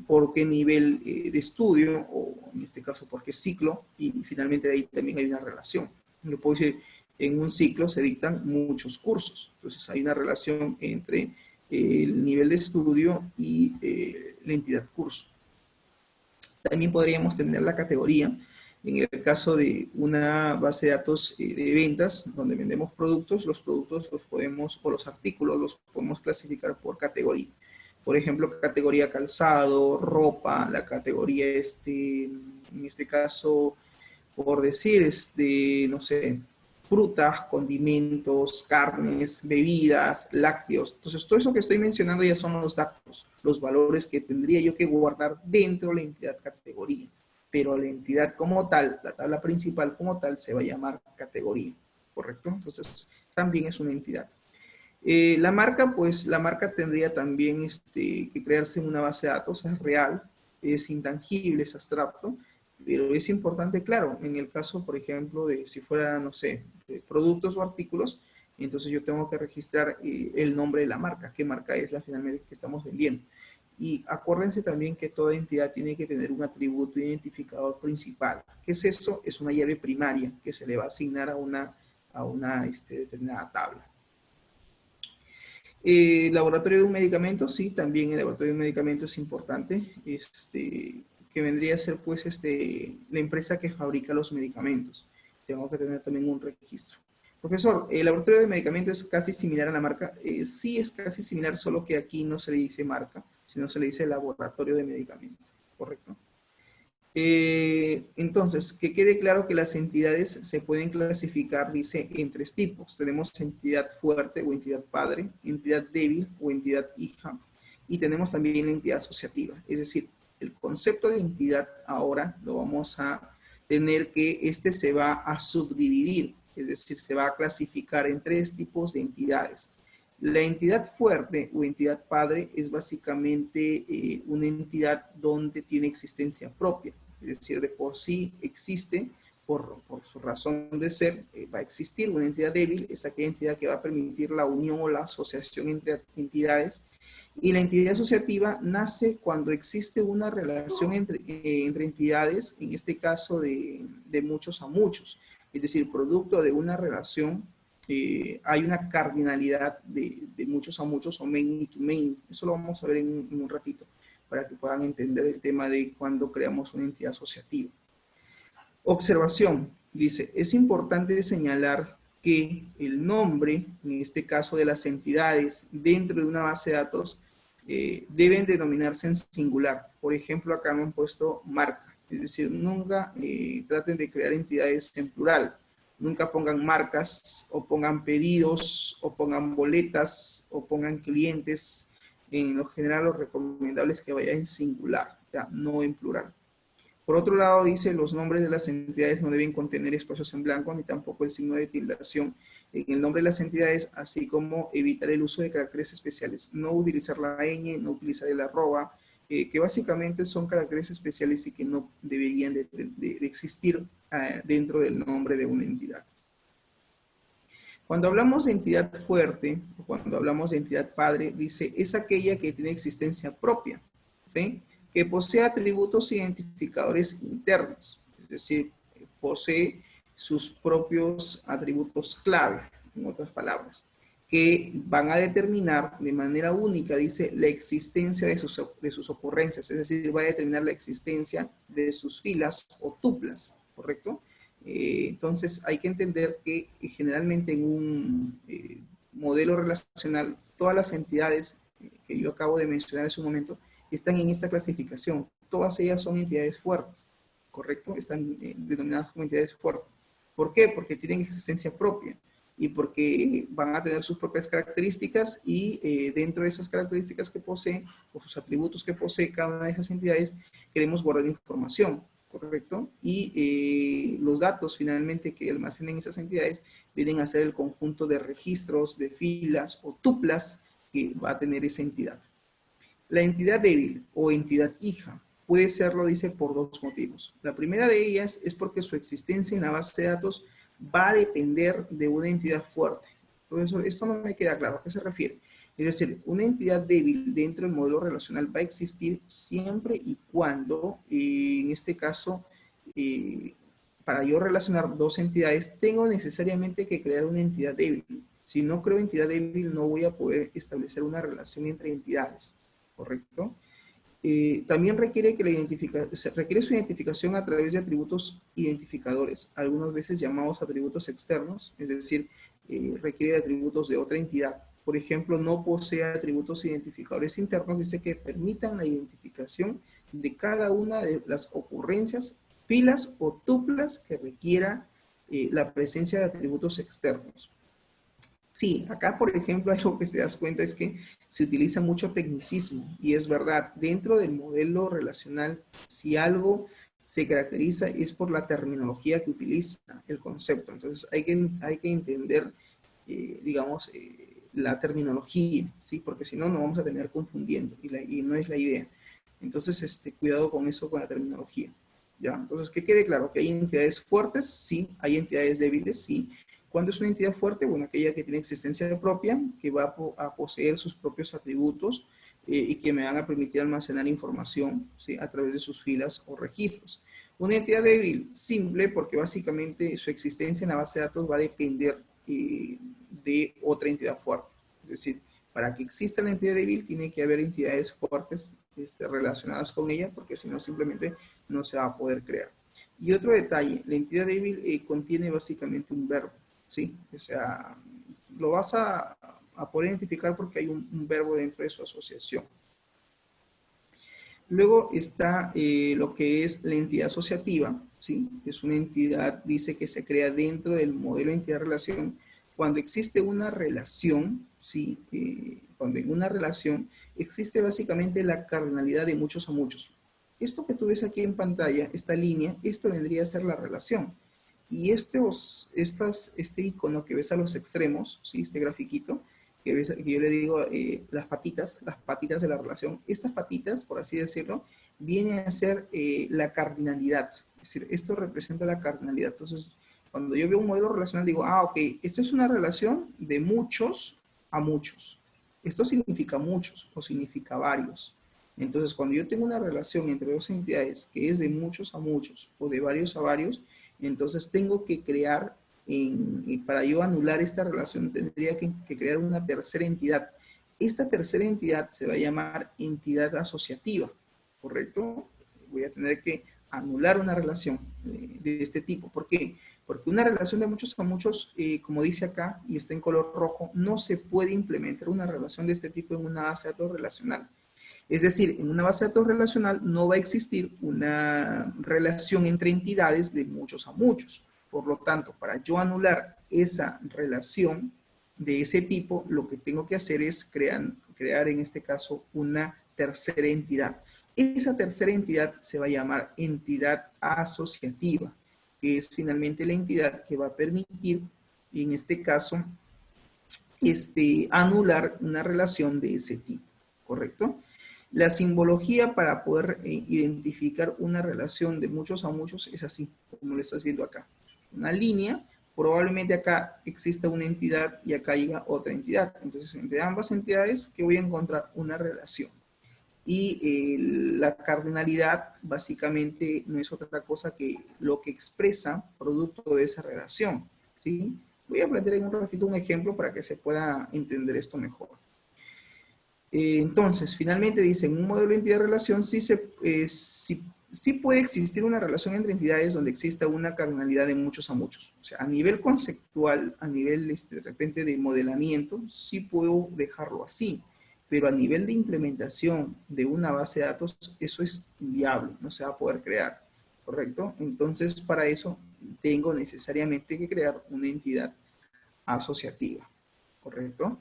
por qué nivel de estudio, o en este caso por qué ciclo, y finalmente de ahí también hay una relación. Yo puedo decir, en un ciclo se dictan muchos cursos. Entonces hay una relación entre el nivel de estudio y la entidad curso. También podríamos tener la categoría. En el caso de una base de datos de ventas, donde vendemos productos, los productos los podemos, o los artículos los podemos clasificar por categoría. Por ejemplo, categoría calzado, ropa, la categoría, en este caso, por decir, no sé, frutas, condimentos, carnes, bebidas, lácteos. Entonces, todo eso que estoy mencionando ya son los datos, los valores que tendría yo que guardar dentro de la entidad categoría. Pero la entidad como tal, la tabla principal como tal, se va a llamar categoría, ¿correcto? Entonces, también es una entidad. La marca, pues la marca tendría también que crearse en una base de datos, es real, es intangible, es abstracto, pero es importante, claro, en el caso, por ejemplo, de si fuera, no sé, de productos o artículos, entonces yo tengo que registrar el nombre de la marca, qué marca es la finalmente que estamos vendiendo. Y acuérdense también que toda entidad tiene que tener un atributo identificador principal. ¿Qué es eso? Es una llave primaria que se le va a asignar a una determinada tabla. Laboratorio de un medicamento, sí, también el laboratorio de un medicamento es importante, que vendría a ser pues la empresa que fabrica los medicamentos. Tengo que tener también un registro. Profesor, ¿el laboratorio de medicamentos es casi similar a la marca? Sí, es casi similar, solo que aquí no se le dice marca, sino se le dice laboratorio de medicamentos, ¿correcto? Entonces, que quede claro que las entidades se pueden clasificar, dice, en tres tipos. Tenemos entidad fuerte o entidad padre, entidad débil o entidad hija, y tenemos también la entidad asociativa. Es decir, el concepto de entidad ahora lo vamos a tener que se va a subdividir, es decir, se va a clasificar en tres tipos de entidades. La entidad fuerte o entidad padre es básicamente una entidad donde tiene existencia propia, es decir, de por sí existe, por su razón de ser, va a existir. Una entidad débil es aquella entidad que va a permitir la unión o la asociación entre entidades, y la entidad asociativa nace cuando existe una relación entre entidades, en este caso de muchos a muchos, es decir, producto de una relación hay una cardinalidad de muchos a muchos o many to many. Eso lo vamos a ver en un ratito para que puedan entender el tema de cuando creamos una entidad asociativa. Observación. Dice, es importante señalar que el nombre, en este caso de las entidades dentro de una base de datos, deben denominarse en singular. Por ejemplo, acá me han puesto marca. Es decir, nunca traten de crear entidades en plural. Nunca pongan marcas, o pongan pedidos, o pongan boletas, o pongan clientes. En lo general, lo recomendable es que vaya en singular, ya, no en plural. Por otro lado, dice, los nombres de las entidades no deben contener espacios en blanco, ni tampoco el signo de tildación en el nombre de las entidades, así como evitar el uso de caracteres especiales. No utilizar la ñ, no utilizar el arroba, que básicamente son caracteres especiales y que no deberían de existir dentro del nombre de una entidad. Cuando hablamos de entidad fuerte, o cuando hablamos de entidad padre, dice, es aquella que tiene existencia propia, ¿sí? Que posee atributos identificadores internos, es decir, posee sus propios atributos clave, en otras palabras, que van a determinar de manera única, dice, la existencia de sus ocurrencias, es decir, va a determinar la existencia de sus filas o tuplas, ¿correcto? Entonces hay que entender que generalmente en un modelo relacional, todas las entidades que yo acabo de mencionar en su momento, están en esta clasificación. Todas ellas son entidades fuertes, ¿correcto? Están denominadas como entidades fuertes. ¿Por qué? Porque tienen existencia propia y porque van a tener sus propias características y dentro de esas características que poseen o sus atributos que posee cada una de esas entidades, queremos guardar información, ¿correcto? Y los datos finalmente que almacenen esas entidades vienen a ser el conjunto de registros, de filas o tuplas que va a tener esa entidad. La entidad débil o entidad hija puede serlo, dice, por dos motivos. La primera de ellas es porque su existencia en la base de datos va a depender de una entidad fuerte. Profesor, esto no me queda claro. ¿A qué se refiere? Es decir, una entidad débil dentro del modelo relacional va a existir siempre y cuando, en este caso, para yo relacionar dos entidades, tengo necesariamente que crear una entidad débil. Si no creo entidad débil, no voy a poder establecer una relación entre entidades, ¿correcto? También requiere, requiere su identificación a través de atributos identificadores, algunas veces llamados atributos externos, es decir, requiere de atributos de otra entidad. Por ejemplo, no posee atributos identificadores internos, dice que permitan la identificación de cada una de las ocurrencias, filas o tuplas que requiera la presencia de atributos externos. Sí, acá por ejemplo algo que te das cuenta es que se utiliza mucho tecnicismo y es verdad, dentro del modelo relacional, si algo se caracteriza es por la terminología que utiliza el concepto. Entonces hay que entender, digamos, la terminología, ¿sí? Porque si no, nos vamos a terminar confundiendo y no es la idea. Entonces, cuidado con eso, con la terminología. ¿Ya? Entonces, que quede claro que hay entidades fuertes, sí, hay entidades débiles, sí. ¿Cuándo es una entidad fuerte? Bueno, aquella que tiene existencia propia, que va a poseer sus propios atributos y que me van a permitir almacenar información, ¿sí? A través de sus filas o registros. Una entidad débil, simple, porque básicamente su existencia en la base de datos va a depender de otra entidad fuerte. Es decir, para que exista la entidad débil, tiene que haber entidades fuertes relacionadas con ella, porque si no, simplemente no se va a poder crear. Y otro detalle, la entidad débil contiene básicamente un verbo, ¿sí? O sea, lo vas a poder identificar porque hay un verbo dentro de su asociación. Luego está lo que es la entidad asociativa, ¿sí? Es una entidad, dice que se crea dentro del modelo de entidad-relación cuando existe una relación, ¿sí? Cuando en una relación existe básicamente la cardinalidad de muchos a muchos. Esto que tú ves aquí en pantalla, esta línea, esto vendría a ser la relación. Y este icono que ves a los extremos, ¿sí? Este grafiquito, que yo le digo las patitas de la relación, estas patitas, por así decirlo, vienen a ser la cardinalidad. Es decir, esto representa la cardinalidad. Entonces, cuando yo veo un modelo relacional, digo, ah, ok, esto es una relación de muchos a muchos. Esto significa muchos o significa varios. Entonces, cuando yo tengo una relación entre dos entidades que es de muchos a muchos o de varios a varios, entonces tengo que crear, para yo anular esta relación, tendría que crear una tercera entidad. Esta tercera entidad se va a llamar entidad asociativa, ¿correcto? Voy a tener que anular una relación de este tipo. ¿Por qué? Porque una relación de muchos a muchos, como dice acá, y está en color rojo, no se puede implementar una relación de este tipo en una base de datos relacional. Es decir, en una base de datos relacional no va a existir una relación entre entidades de muchos a muchos. Por lo tanto, para yo anular esa relación de ese tipo, lo que tengo que hacer es crear en este caso una tercera entidad. Esa tercera entidad se va a llamar entidad asociativa, que es finalmente la entidad que va a permitir, en este caso, anular una relación de ese tipo, ¿correcto? La simbología para poder identificar una relación de muchos a muchos es así, como lo estás viendo acá. Una línea, probablemente acá exista una entidad y acá llega otra entidad. Entonces, entre ambas entidades, ¿qué voy a encontrar? Una relación. Y la cardinalidad básicamente no es otra cosa que lo que expresa producto de esa relación, ¿sí? Voy a plantear en un ratito un ejemplo para que se pueda entender esto mejor. Entonces, finalmente dice, en un modelo de entidad-relación sí puede existir una relación entre entidades donde exista una cardinalidad de muchos a muchos. O sea, a nivel conceptual, a nivel de repente de modelamiento, sí puedo dejarlo así. Pero a nivel de implementación de una base de datos, eso es inviable, no se va a poder crear, ¿correcto? Entonces, para eso tengo necesariamente que crear una entidad asociativa, ¿correcto?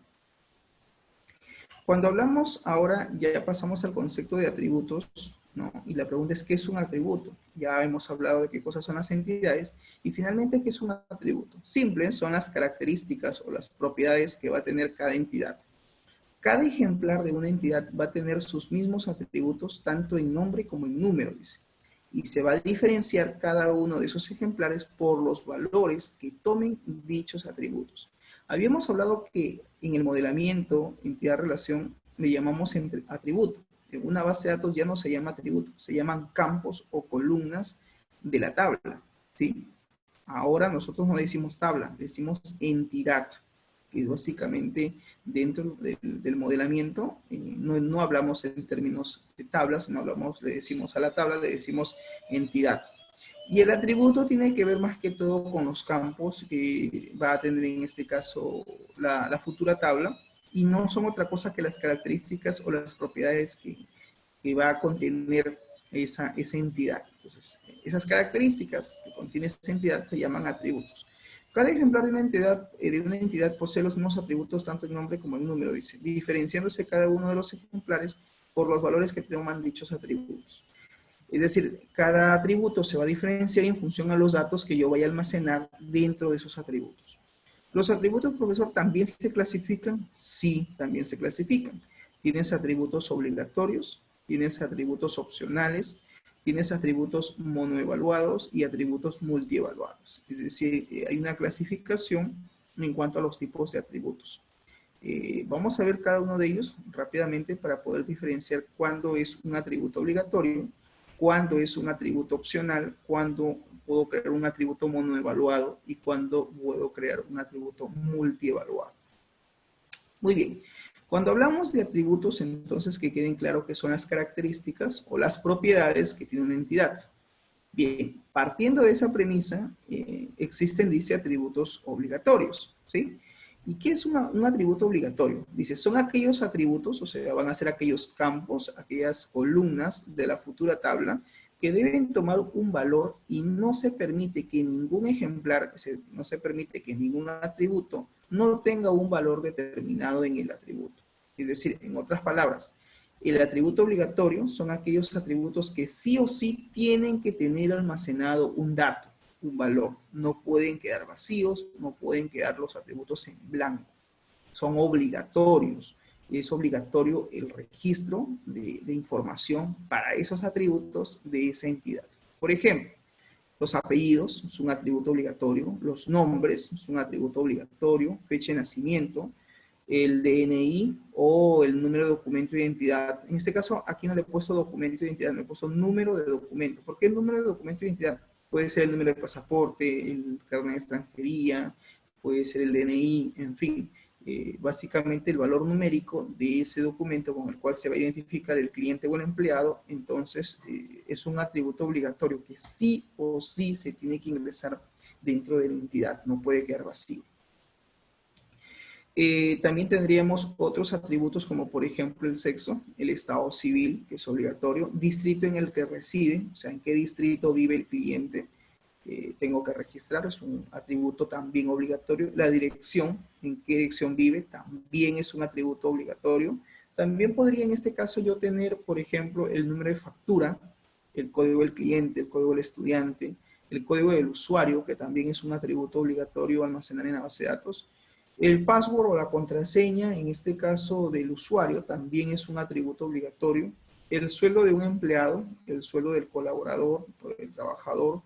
Cuando hablamos ahora, ya pasamos al concepto de atributos, ¿no? Y la pregunta es, ¿qué es un atributo? Ya hemos hablado de qué cosas son las entidades y finalmente, ¿qué es un atributo? Simple, son las características o las propiedades que va a tener cada entidad. Cada ejemplar de una entidad va a tener sus mismos atributos tanto en nombre como en número, dice. Y se va a diferenciar cada uno de esos ejemplares por los valores que tomen dichos atributos. Habíamos hablado que en el modelamiento, entidad-relación, le llamamos atributo. En una base de datos ya no se llama atributo, se llaman campos o columnas de la tabla, ¿sí? Ahora nosotros no decimos tabla, decimos entidad, que es básicamente dentro del modelamiento, no hablamos en términos de tablas, no hablamos, le decimos a la tabla, le decimos entidad. Y el atributo tiene que ver más que todo con los campos que va a tener en este caso la futura tabla, y no son otra cosa que las características o las propiedades que va a contener esa entidad. Entonces, esas características que contiene esa entidad se llaman atributos. Cada ejemplar de una entidad posee los mismos atributos tanto en nombre como en número, dice, diferenciándose cada uno de los ejemplares por los valores que toman dichos atributos. Es decir, cada atributo se va a diferenciar en función a los datos que yo vaya a almacenar dentro de esos atributos. ¿Los atributos, profesor, también se clasifican? Sí, también se clasifican. Tienes atributos obligatorios, tienes atributos opcionales, tienes atributos monoevaluados y atributos multievaluados. Es decir, hay una clasificación en cuanto a los tipos de atributos. Vamos a ver cada uno de ellos rápidamente para poder diferenciar cuándo es un atributo obligatorio, cuándo es un atributo opcional, cuándo puedo crear un atributo monoevaluado y cuándo puedo crear un atributo multievaluado. Muy bien. Cuando hablamos de atributos, entonces que queden claro que son las características o las propiedades que tiene una entidad. Bien, partiendo de esa premisa, existen, dice, atributos obligatorios, ¿sí? ¿Y qué es un atributo obligatorio? Dice, son aquellos atributos, o sea, van a ser aquellos campos, aquellas columnas de la futura tabla que deben tomar un valor y no se permite que ningún ejemplar, no se permite que ningún atributo no tenga un valor determinado en el atributo. Es decir, en otras palabras, el atributo obligatorio son aquellos atributos que sí o sí tienen que tener almacenado un dato, un valor. No pueden quedar vacíos, no pueden quedar los atributos en blanco. Son obligatorios. Es obligatorio el registro de información para esos atributos de esa entidad. Por ejemplo, los apellidos son un atributo obligatorio, los nombres son un atributo obligatorio, fecha de nacimiento, el DNI o el número de documento de identidad. En este caso, aquí no le he puesto documento de identidad, le he puesto número de documento. ¿Por qué el número de documento de identidad? Puede ser el número de pasaporte, el carnet de extranjería, puede ser el DNI, en fin. Básicamente el valor numérico de ese documento con el cual se va a identificar el cliente o el empleado, entonces es un atributo obligatorio que sí o sí se tiene que ingresar dentro de la entidad, no puede quedar vacío. También tendríamos otros atributos como por ejemplo el sexo, el estado civil, que es obligatorio, distrito en el que reside, o sea, en qué distrito vive el cliente, tengo que registrar, es un atributo también obligatorio. La dirección, en qué dirección vive, también es un atributo obligatorio. También podría en este caso yo tener, por ejemplo, el número de factura, el código del cliente, el código del estudiante, el código del usuario, que también es un atributo obligatorio almacenar en la base de datos. El password o la contraseña, en este caso del usuario, también es un atributo obligatorio. El sueldo de un empleado, el sueldo del colaborador, del trabajador,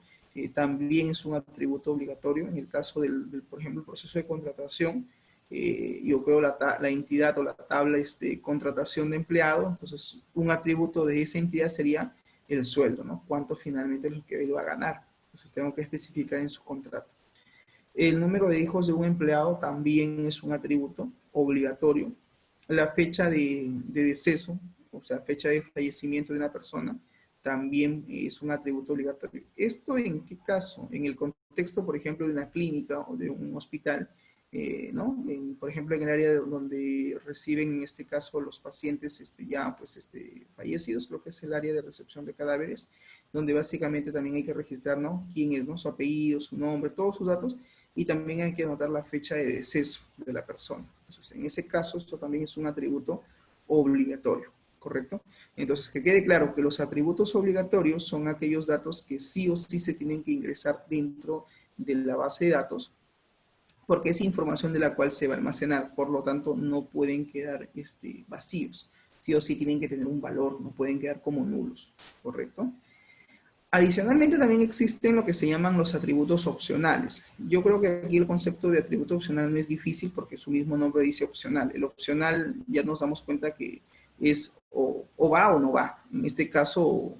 también es un atributo obligatorio. En el caso por ejemplo, el proceso de contratación, yo creo la entidad o la tabla es de contratación de empleado, entonces un atributo de esa entidad sería el sueldo, ¿no? Cuánto finalmente es lo que él va a ganar. Entonces tengo que especificar en su contrato. El número de hijos de un empleado también es un atributo obligatorio. La fecha de deceso, o sea, fecha de fallecimiento de una persona, también es un atributo obligatorio. ¿Esto en qué caso? En el contexto, por ejemplo, de una clínica o de un hospital, ¿no? Por ejemplo, en el área donde reciben, en este caso, los pacientes ya fallecidos, creo que es el área de recepción de cadáveres, donde básicamente también hay que registrar, ¿no? Quién es, ¿no? Su apellido, su nombre, todos sus datos, y también hay que anotar la fecha de deceso de la persona. Entonces, en ese caso, esto también es un atributo obligatorio, ¿correcto? Entonces, que quede claro que los atributos obligatorios son aquellos datos que sí o sí se tienen que ingresar dentro de la base de datos, porque es información de la cual se va a almacenar, por lo tanto, no pueden quedar vacíos. Sí o sí tienen que tener un valor, no pueden quedar como nulos, ¿correcto? Adicionalmente también existen lo que se llaman los atributos opcionales. Yo creo que aquí el concepto de atributo opcional no es difícil porque su mismo nombre dice opcional. El opcional ya nos damos cuenta que es o va o no va. En este caso,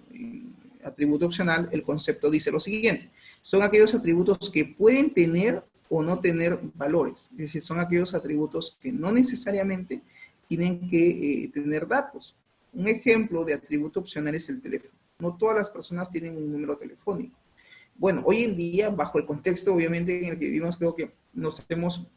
atributo opcional, el concepto dice lo siguiente. Son aquellos atributos que pueden tener o no tener valores. Es decir, son aquellos atributos que no necesariamente tienen que tener datos. Un ejemplo de atributo opcional es el teléfono. No todas las personas tienen un número telefónico. Bueno, hoy en día, bajo el contexto obviamente en el que vivimos, creo que nos hemos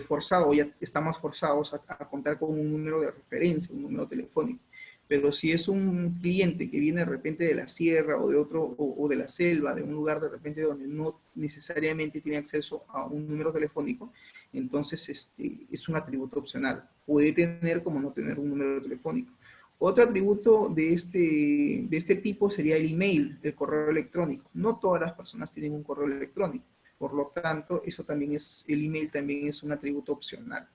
forzado, ya estamos forzados a contar con un número de referencia, un número telefónico. Pero si es un cliente que viene de repente de la sierra o de otro, o de la selva, de un lugar de repente donde no necesariamente tiene acceso a un número telefónico, entonces es un atributo opcional. Puede tener como no tener un número telefónico. Otro atributo de este tipo sería el email, el correo electrónico. No todas las personas tienen un correo electrónico. Por lo tanto, el email también es un atributo opcional.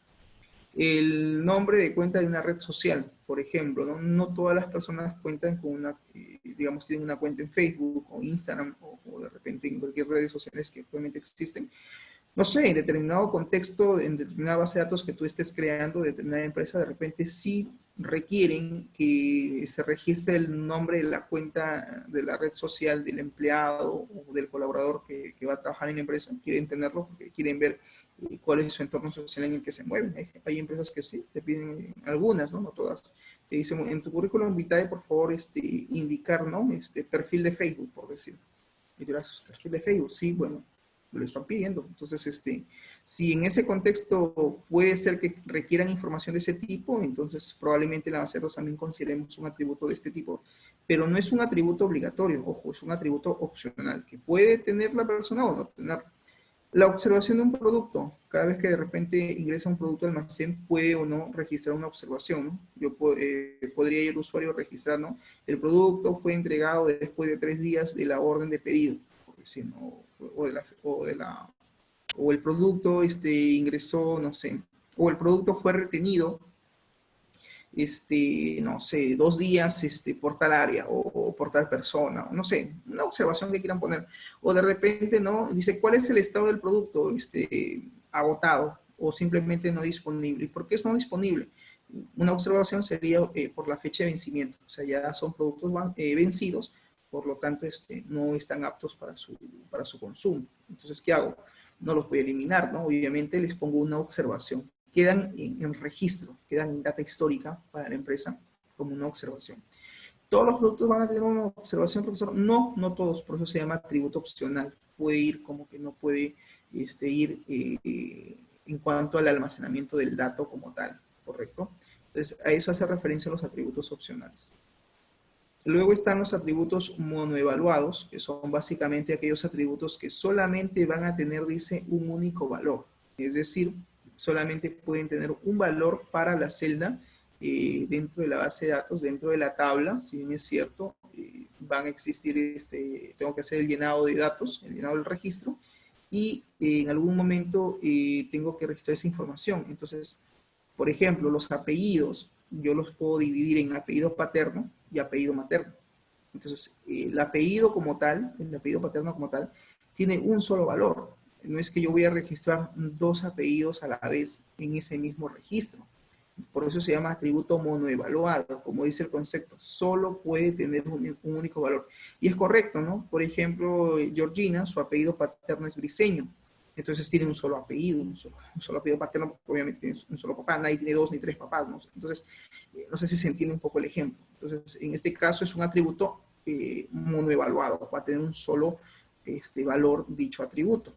El nombre de cuenta de una red social, por ejemplo, no todas las personas cuentan con digamos, tienen una cuenta en Facebook o Instagram o de repente en cualquier redes sociales que actualmente existen. No sé, en determinado contexto, en determinada base de datos que tú estés creando, de determinada empresa, de repente sí requieren que se registre el nombre de la cuenta de la red social del empleado o del colaborador que va a trabajar en la empresa. Quieren tenerlo porque quieren ver cuál es su entorno social en el que se mueven. Hay empresas que sí, te piden algunas, ¿no? No todas. Te dicen, en tu currículum vitae, por favor, indicar, ¿no? Perfil de Facebook, por decir. Y dirás, perfil de Facebook, sí, bueno, me lo están pidiendo. Entonces, si en ese contexto puede ser que requieran información de ese tipo, entonces probablemente en la base de datos también consideremos un atributo de este tipo. Pero no es un atributo obligatorio, ojo, es un atributo opcional, que puede tener la persona o no tener. La observación de un producto, cada vez que de repente ingresa un producto al almacén, puede o no registrar una observación, ¿no? Yo podría ir al usuario registrar, ¿no? El producto fue entregado después de 3 días de la orden de pedido, por decir, ¿no? O el producto ingresó, no sé, o el producto fue retenido no sé, 2 días por tal área o por tal persona, o no sé, una observación que quieran poner. O de repente, ¿no? Dice, ¿cuál es el estado del producto? Agotado o simplemente no disponible. ¿Y por qué es no disponible? Una observación sería por la fecha de vencimiento. O sea, ya son productos vencidos, por lo tanto, no están aptos para su consumo. Entonces, ¿qué hago? No los voy a eliminar, ¿no? Obviamente les pongo una observación. Quedan en registro, quedan en data histórica para la empresa como una observación. ¿Todos los productos van a tener una observación, profesor? No, no todos, por eso se llama atributo opcional. Puede ir como que no puede ir en cuanto al almacenamiento del dato como tal, ¿correcto? Entonces, a eso hace referencia los atributos opcionales. Luego están los atributos monoevaluados, que son básicamente aquellos atributos que solamente van a tener, dice, un único valor. Es decir, solamente pueden tener un valor para la celda dentro de la base de datos, dentro de la tabla, si bien es cierto, van a existir, tengo que hacer el llenado de datos, el llenado del registro, y en algún momento tengo que registrar esa información. Entonces, por ejemplo, los apellidos, yo los puedo dividir en apellido paterno y apellido materno. Entonces, el apellido como tal, el apellido paterno como tal, tiene un solo valor. No es que yo voy a registrar 2 apellidos a la vez en ese mismo registro. Por eso se llama atributo monoevaluado. Como dice el concepto, solo puede tener un único valor. Y es correcto, ¿no? Por ejemplo, Georgina, su apellido paterno es Briceño. Entonces tiene un solo apellido, un solo apellido paterno, obviamente tiene un solo papá, nadie tiene 2 ni 3 papás, ¿no? Entonces, no sé si se entiende un poco el ejemplo. Entonces, en este caso es un atributo monoevaluado, va a tener un solo valor dicho atributo.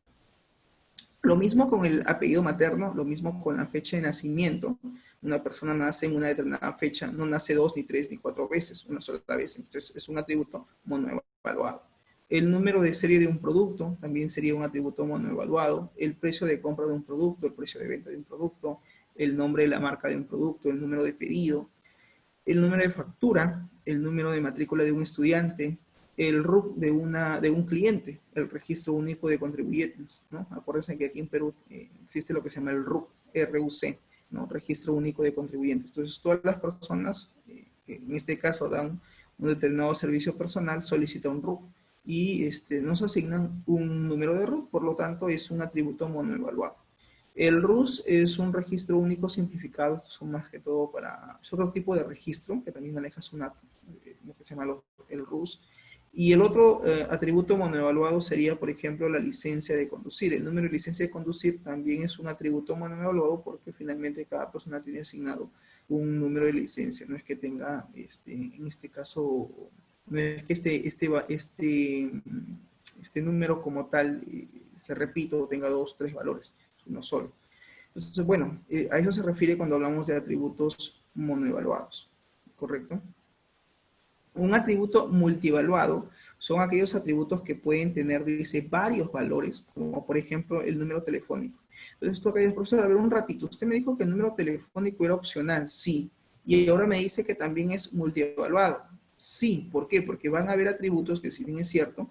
Lo mismo con el apellido materno, lo mismo con la fecha de nacimiento. Una persona nace en una determinada fecha, no nace 2, ni 3, ni 4 veces, una sola vez. Entonces es un atributo monoevaluado. El número de serie de un producto también sería un atributo monoevaluado. El precio de compra de un producto, el precio de venta de un producto, el nombre de la marca de un producto, el número de pedido, el número de factura, el número de matrícula de un estudiante, el RUC de un cliente, el registro único de contribuyentes, ¿no? Acuérdense que aquí en Perú existe lo que se llama el RUC, RUC, ¿no? Registro único de contribuyentes. Entonces, todas las personas que en este caso dan un determinado servicio personal solicitan un RUC y nos asignan un número de RUC, por lo tanto, es un atributo monoevaluado. El RUS es un registro único simplificado, son más que todo es otro tipo de registro que también maneja SUNAT, lo que se llama el RUS. Y el otro atributo monoevaluado sería, por ejemplo, la licencia de conducir. El número de licencia de conducir también es un atributo monoevaluado porque finalmente cada persona tiene asignado un número de licencia. No es que tenga, en este caso, no es que este número como tal se repita o tenga 2, 3 valores, uno solo. Entonces, bueno, a eso se refiere cuando hablamos de atributos monoevaluados, ¿correcto? Un atributo multievaluado son aquellos atributos que pueden tener, dice, varios valores, como por ejemplo el número telefónico. Entonces tú acá dices, profesor, a ver un ratito, usted me dijo que el número telefónico era opcional, sí, y ahora me dice que también es multievaluado. Sí, ¿por qué? Porque van a haber atributos que, si bien es cierto,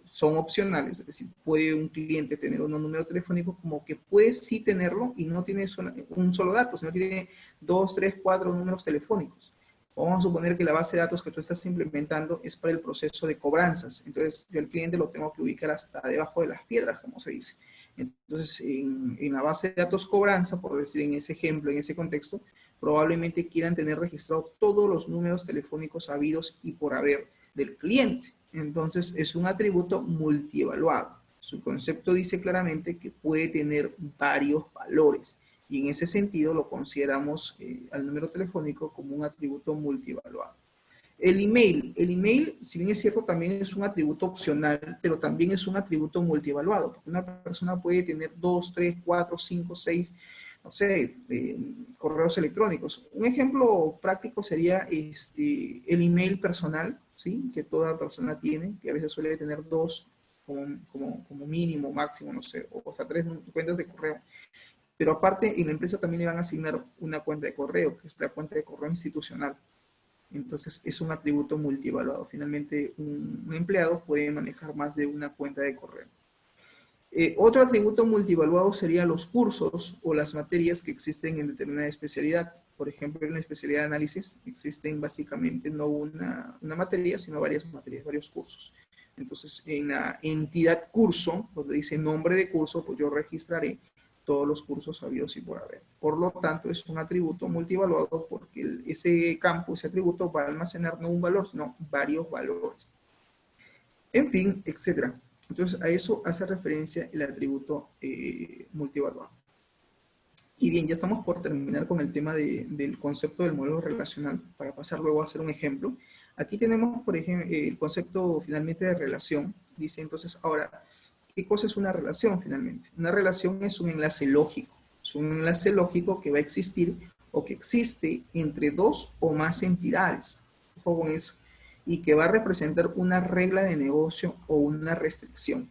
son opcionales, es decir, puede un cliente tener un número telefónico como que puede sí tenerlo y no tiene un solo dato, sino tiene 2, 3, 4 números telefónicos. Vamos a suponer que la base de datos que tú estás implementando es para el proceso de cobranzas. Entonces, yo al cliente lo tengo que ubicar hasta debajo de las piedras, como se dice. Entonces, en la base de datos cobranza, por decir en ese ejemplo, en ese contexto, probablemente quieran tener registrados todos los números telefónicos habidos y por haber del cliente. Entonces, es un atributo multievaluado. Su concepto dice claramente que puede tener varios valores. Y en ese sentido lo consideramos al número telefónico como un atributo multievaluado. El email, si bien es cierto, también es un atributo opcional, pero también es un atributo multievaluado. Porque una persona puede tener 2, 3, 4, 5, 6, no sé, correos electrónicos. Un ejemplo práctico sería el email personal, ¿sí? Que toda persona tiene, que a veces suele tener 2 como mínimo, máximo, no sé, o hasta 3 cuentas de correo. Pero aparte, en la empresa también le van a asignar una cuenta de correo, que es la cuenta de correo institucional. Entonces, es un atributo multievaluado. Finalmente, un empleado puede manejar más de una cuenta de correo. Otro atributo multievaluado serían los cursos o las materias que existen en determinada especialidad. Por ejemplo, en la especialidad de análisis existen básicamente no una materia, sino varias materias, varios cursos. Entonces, en la entidad curso, donde dice nombre de curso, pues yo registraré todos los cursos habidos y por haber. Por lo tanto, es un atributo multievaluado porque ese campo, ese atributo va a almacenar no un valor, sino varios valores. En fin, etcétera. Entonces, a eso hace referencia el atributo multievaluado. Y bien, ya estamos por terminar con el tema del concepto del modelo relacional, para pasar luego a hacer un ejemplo. Aquí tenemos, por ejemplo, el concepto finalmente de relación. Dice entonces, ahora, ¿qué cosa es una relación finalmente? Una relación es un enlace lógico. Es un enlace lógico que va a existir o que existe entre dos o más entidades. Ojo con eso. Y que va a representar una regla de negocio o una restricción.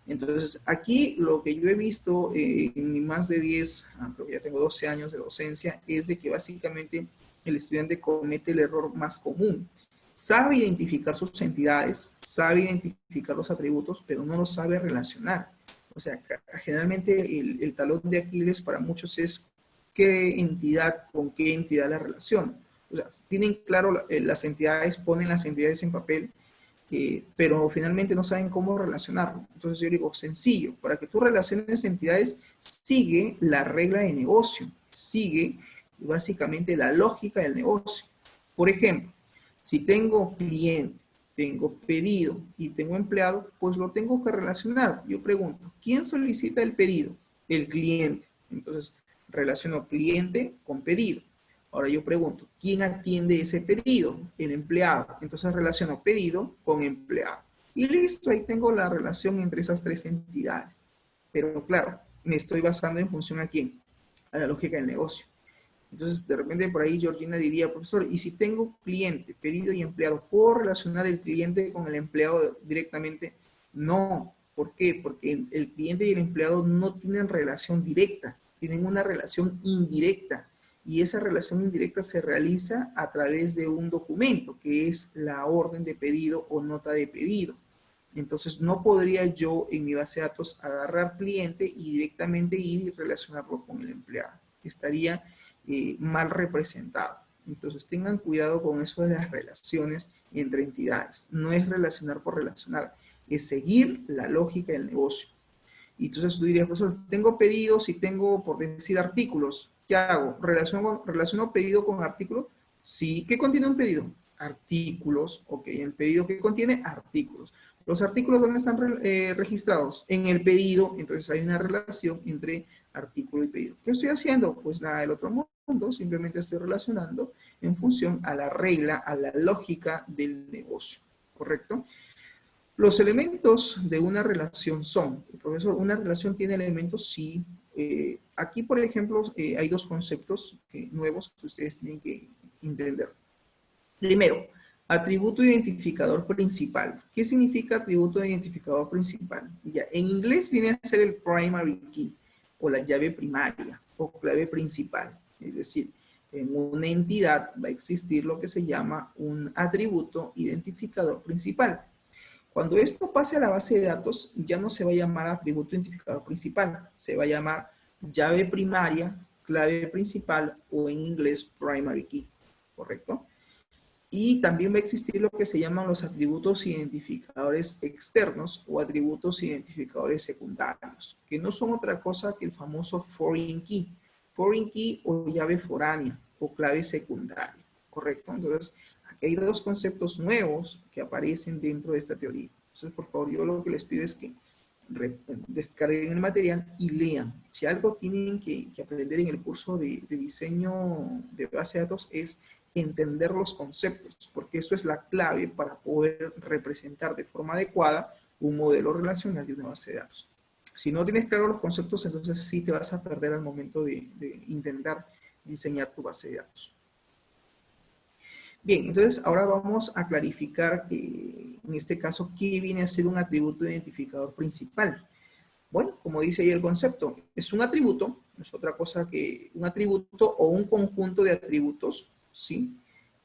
Entonces, aquí lo que yo he visto en mi más de 10, creo que ya tengo 12 años de docencia, es de que básicamente el estudiante comete el error más común. Sabe identificar sus entidades, sabe identificar los atributos, pero no los sabe relacionar. O sea, generalmente el talón de Aquiles para muchos es qué entidad con qué entidad la relación. O sea, tienen claro las entidades, ponen las entidades en papel, pero finalmente no saben cómo relacionarlo. Entonces yo digo, sencillo, para que tú relaciones entidades, sigue la regla de negocio, sigue básicamente la lógica del negocio. Por ejemplo, si tengo cliente, tengo pedido y tengo empleado, pues lo tengo que relacionar. Yo pregunto, ¿quién solicita el pedido? El cliente. Entonces, relaciono cliente con pedido. Ahora yo pregunto, ¿quién atiende ese pedido? El empleado. Entonces relaciono pedido con empleado. Y listo, ahí tengo la relación entre esas tres entidades. Pero claro, me estoy basando en función a quién, a la lógica del negocio. Entonces, de repente por ahí Georgina diría, profesor, ¿y si tengo cliente, pedido y empleado, puedo relacionar el cliente con el empleado directamente? No. ¿Por qué? Porque el cliente y el empleado no tienen relación directa, tienen una relación indirecta. Y esa relación indirecta se realiza a través de un documento, que es la orden de pedido o nota de pedido. Entonces, no podría yo en mi base de datos agarrar cliente y directamente ir y relacionarlo con el empleado. Estaría mal representado. Entonces tengan cuidado con eso de las relaciones entre entidades. No es relacionar por relacionar, es seguir la lógica del negocio. Y entonces tú dirías, profesor, tengo pedidos y tengo, por decir, artículos. ¿Qué hago? ¿Relaciono pedido con artículo? Sí. ¿Qué contiene un pedido? artículos, ok, el pedido que contiene artículos. Los artículos, ¿dónde están registrados? En el pedido, entonces hay una relación entre artículo y pedido. ¿Qué estoy haciendo? Pues nada del otro mundo, simplemente estoy relacionando en función a la regla, a la lógica del negocio, ¿correcto? Los elementos de una relación son, profesor, ¿una relación tiene elementos? Sí. Aquí, por ejemplo, hay dos conceptos nuevos que ustedes tienen que entender. Primero, atributo identificador principal. ¿Qué significa atributo identificador principal? Ya, en inglés viene a ser el primary key, o la llave primaria, o clave principal. Es decir, en una entidad va a existir lo que se llama un atributo identificador principal. Cuando esto pase a la base de datos, ya no se va a llamar atributo identificador principal, se va a llamar llave primaria, clave principal o en inglés primary key, ¿correcto? Y también va a existir lo que se llaman los atributos identificadores externos o atributos identificadores secundarios, que no son otra cosa que el famoso foreign key o llave foránea o clave secundaria, ¿correcto? Entonces, aquí hay dos conceptos nuevos que aparecen dentro de esta teoría. Entonces, por favor, yo lo que les pido es que descarguen el material y lean. Si algo tienen que aprender en el curso de diseño de base de datos es entender los conceptos, porque eso es la clave para poder representar de forma adecuada un modelo relacional de una base de datos. Si no tienes claro los conceptos, entonces sí te vas a perder al momento de intentar diseñar tu base de datos. Bien, entonces ahora vamos a clarificar en este caso qué viene a ser un atributo identificador principal. Bueno, como dice ahí el concepto, es un atributo, no es otra cosa que un atributo o un conjunto de atributos, ¿sí?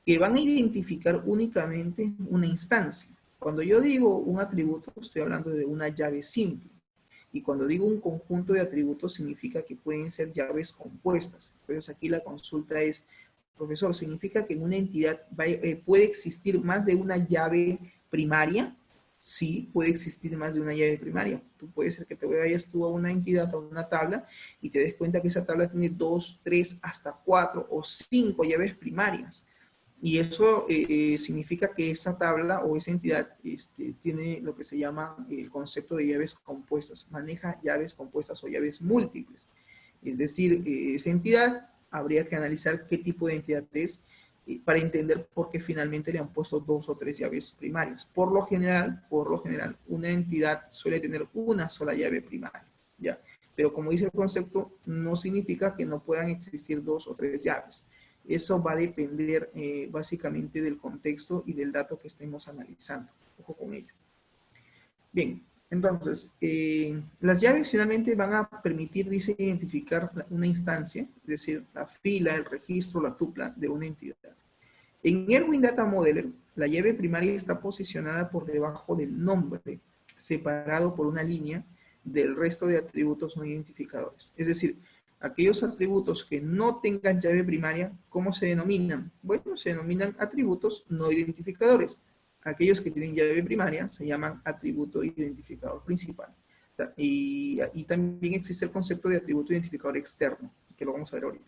Que van a identificar únicamente una instancia. Cuando yo digo un atributo, estoy hablando de una llave simple. Y cuando digo un conjunto de atributos, significa que pueden ser llaves compuestas. Entonces aquí la consulta es, profesor, ¿significa que en una entidad puede existir más de una llave primaria? Sí, puede existir más de una llave primaria. Tú puede ser que te vayas tú a una entidad, a una tabla, y te des cuenta que esa tabla tiene 2, 3, hasta 4 o 5 llaves primarias. Y eso significa que esa tabla o esa entidad tiene lo que se llama el concepto de llaves compuestas. Maneja llaves compuestas o llaves múltiples. Es decir, esa entidad habría que analizar qué tipo de entidad es para entender por qué finalmente le han puesto 2 o 3 llaves primarias. Por lo general, una entidad suele tener una sola llave primaria, ¿ya? Pero como dice el concepto, no significa que no puedan existir 2 o 3 llaves. Eso va a depender básicamente del contexto y del dato que estemos analizando. Ojo con ello. Bien, entonces, las llaves finalmente van a permitir, dice, identificar una instancia, es decir, la fila, el registro, la tupla de una entidad. En Erwin Data Modeler, la llave primaria está posicionada por debajo del nombre, separado por una línea del resto de atributos no identificadores. Es decir, aquellos atributos que no tengan llave primaria, ¿cómo se denominan? Bueno, se denominan atributos no identificadores. Aquellos que tienen llave primaria se llaman atributo identificador principal. Y también existe el concepto de atributo identificador externo, que lo vamos a ver ahorita.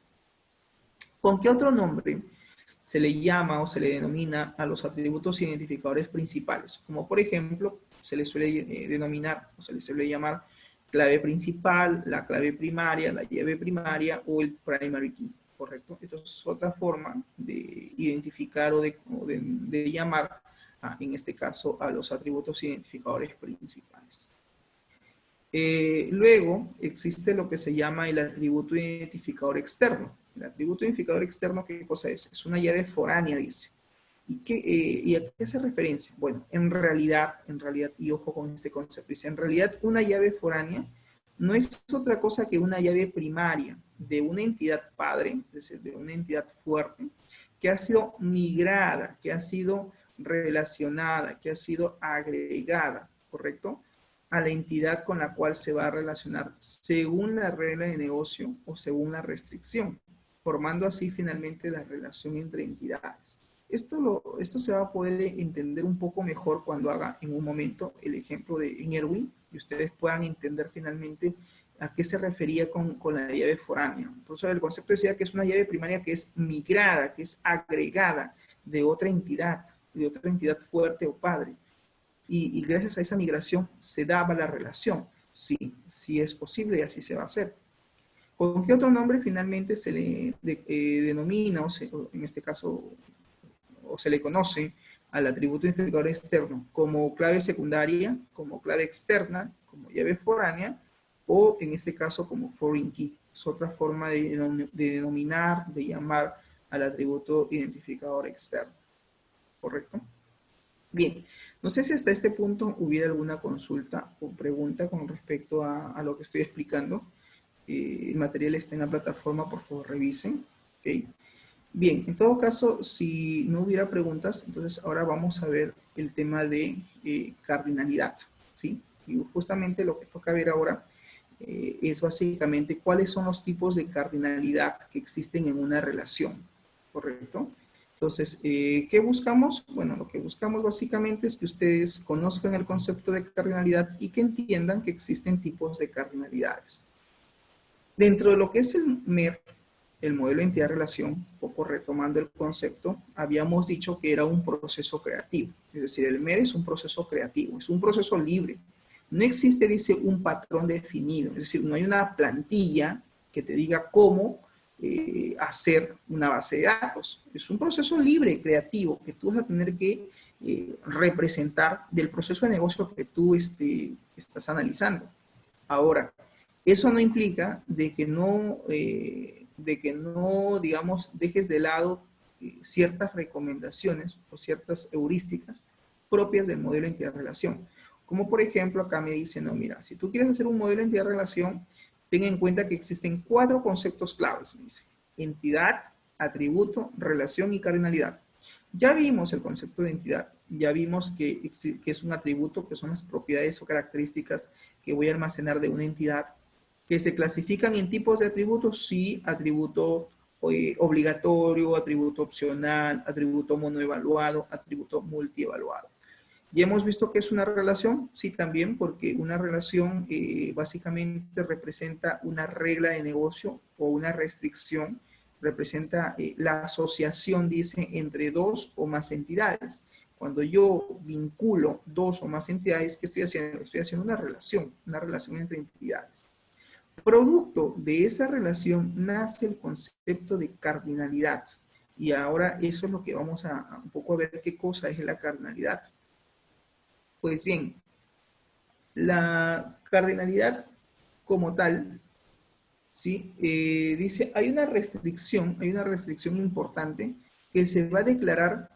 ¿Con qué otro nombre se le llama o se le denomina a los atributos identificadores principales? Como por ejemplo, se le suele denominar o se le suele llamar clave principal, la clave primaria, la llave primaria o el primary key, ¿correcto? Esto es otra forma de identificar o de llamar, en este caso, a los atributos identificadores principales. Luego existe lo que se llama el atributo identificador externo. El atributo identificador externo, ¿qué cosa es? Es una llave foránea, dice. ¿Y a qué hace referencia? Bueno, en realidad, y ojo con este concepto, dice, en realidad una llave foránea no es otra cosa que una llave primaria de una entidad padre, es decir, de una entidad fuerte, que ha sido migrada, que ha sido relacionada, que ha sido agregada, ¿correcto?, a la entidad con la cual se va a relacionar según la regla de negocio o según la restricción, formando así finalmente la relación entre entidades. Esto se va a poder entender un poco mejor cuando haga en un momento el ejemplo de Erwin y ustedes puedan entender finalmente a qué se refería con la llave foránea. Entonces el concepto decía que es una llave primaria que es migrada, que es agregada de otra entidad fuerte o padre. Y gracias a esa migración se daba la relación. Sí, sí es posible y así se va a hacer. ¿Con qué otro nombre finalmente se le denomina, o en este caso, o se le conoce al atributo identificador externo? Como clave secundaria, como clave externa, como llave foránea, o en este caso como foreign key. Es otra forma de denominar, de llamar al atributo identificador externo. ¿Correcto? Bien, no sé si hasta este punto hubiera alguna consulta o pregunta con respecto a lo que estoy explicando. El material está en la plataforma, por favor revisen. ¿Okay? Bien, en todo caso, si no hubiera preguntas, entonces ahora vamos a ver el tema de cardinalidad, ¿sí? Y justamente lo que toca ver ahora es básicamente cuáles son los tipos de cardinalidad que existen en una relación, ¿correcto? Entonces, ¿qué buscamos? Bueno, lo que buscamos básicamente es que ustedes conozcan el concepto de cardinalidad y que entiendan que existen tipos de cardinalidades. Dentro de lo que es el MER, el modelo de entidad-relación, un poco retomando el concepto, habíamos dicho que era un proceso creativo. Es decir, el MER es un proceso creativo, es un proceso libre. No existe, dice, un patrón definido. Es decir, no hay una plantilla que te diga cómo hacer una base de datos. Es un proceso libre, creativo, que tú vas a tener que representar del proceso de negocio que tú estás analizando. Ahora, eso no implica de que no, digamos, dejes de lado ciertas recomendaciones o ciertas heurísticas propias del modelo de entidad-relación. Como por ejemplo, acá me dicen, no, mira, si tú quieres hacer un modelo de entidad-relación, ten en cuenta que existen 4 conceptos claves, me dice. Entidad, atributo, relación y cardinalidad. Ya vimos el concepto de entidad, ya vimos que es un atributo, que son las propiedades o características que voy a almacenar de una entidad, que se clasifican en tipos de atributos, sí, atributo obligatorio, atributo opcional, atributo monoevaluado, atributo multievaluado. Ya hemos visto que es una relación, sí también, porque una relación básicamente representa una regla de negocio o una restricción, representa la asociación, dice, entre 2 o más entidades. Cuando yo vinculo 2 o más entidades, ¿qué estoy haciendo? Estoy haciendo una relación entre entidades. Producto de esa relación nace el concepto de cardinalidad. Y ahora eso es lo que vamos a un poco a ver qué cosa es la cardinalidad. Pues bien, la cardinalidad como tal, ¿sí? Dice, hay una restricción importante que se va a declarar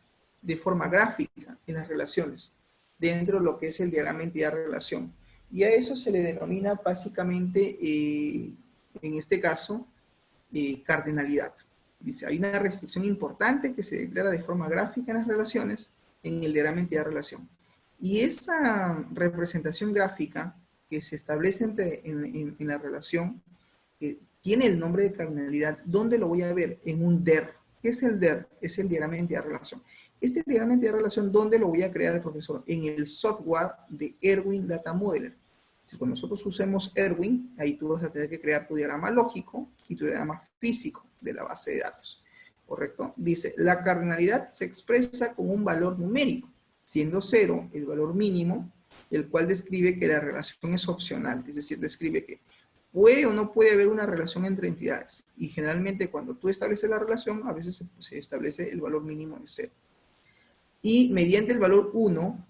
de forma gráfica en las relaciones, dentro de lo que es el diagrama entidad-relación. Y a eso se le denomina básicamente, en este caso, cardinalidad. Dice, hay una restricción importante que se declara de forma gráfica en las relaciones, en el diagrama entidad-relación. Y esa representación gráfica que se establece en la relación, que tiene el nombre de cardinalidad, ¿dónde lo voy a ver? En un DER. ¿Qué es el DER? Es el diagrama de entidad-relación. Este diagrama de entidad-relación, ¿dónde lo voy a crear, profesor? En el software de Erwin Data Modeler. Si cuando nosotros usemos Erwin, ahí tú vas a tener que crear tu diagrama lógico y tu diagrama físico de la base de datos. ¿Correcto? Dice, la cardinalidad se expresa con un valor numérico, siendo 0 el valor mínimo, el cual describe que la relación es opcional, es decir, describe que puede o no puede haber una relación entre entidades. Y generalmente cuando tú estableces la relación, a veces se establece el valor mínimo de 0. Y mediante el valor 1,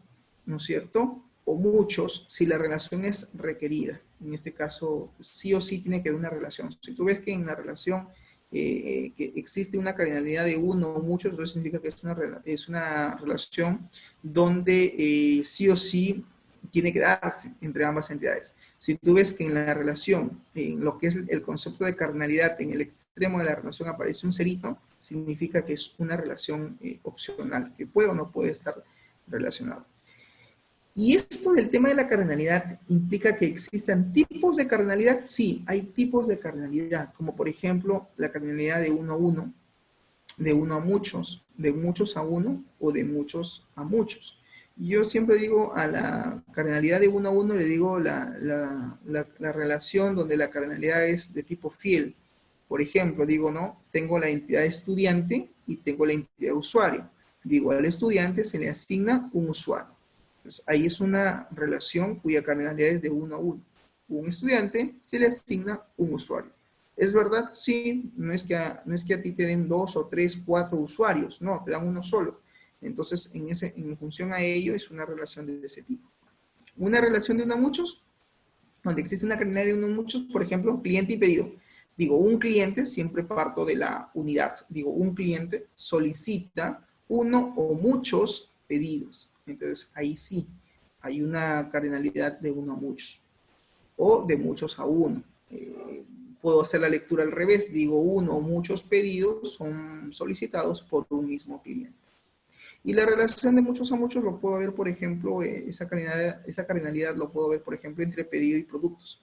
¿no es cierto?, o muchos, si la relación es requerida. En este caso, sí o sí tiene que haber una relación. Si tú ves que en la relación que existe una cardinalidad de 1 o muchos, entonces significa que es una relación donde sí o sí tiene que darse entre ambas entidades. Si tú ves que en la relación, en lo que es el concepto de cardinalidad, en el extremo de la relación aparece un cerito, significa que es una relación opcional, que puede o no puede estar relacionado. Y esto del tema de la cardinalidad implica que existan tipos de cardinalidad. Sí, hay tipos de cardinalidad, como por ejemplo la cardinalidad de 1 a 1, de 1 a muchos, de muchos a 1 o de muchos a muchos. Yo siempre digo a la cardinalidad de 1 a 1, le digo la relación donde la cardinalidad es de tipo fiel. Por ejemplo, digo, ¿no? Tengo la entidad estudiante y tengo la entidad usuario. Digo, al estudiante se le asigna un usuario. Entonces, ahí es una relación cuya cardinalidad es de 1 a 1. Un estudiante se le asigna un usuario. ¿Es verdad? Sí, no es que a ti te den 2 o 3, 4 usuarios, no, te dan uno solo. Entonces, en función a ello, es una relación de ese tipo. Una relación de 1 a muchos, donde existe una cardinalidad de 1 a muchos, por ejemplo, cliente y pedido. Digo, un cliente, siempre parto de la unidad, digo, un cliente solicita uno o muchos pedidos. Entonces, ahí sí, hay una cardinalidad de 1 a muchos, o de muchos a 1. Puedo hacer la lectura al revés, digo, uno o muchos pedidos son solicitados por un mismo cliente. Y la relación de muchos a muchos lo puedo ver, por ejemplo, esa cardinalidad lo puedo ver, por ejemplo, entre pedido y productos.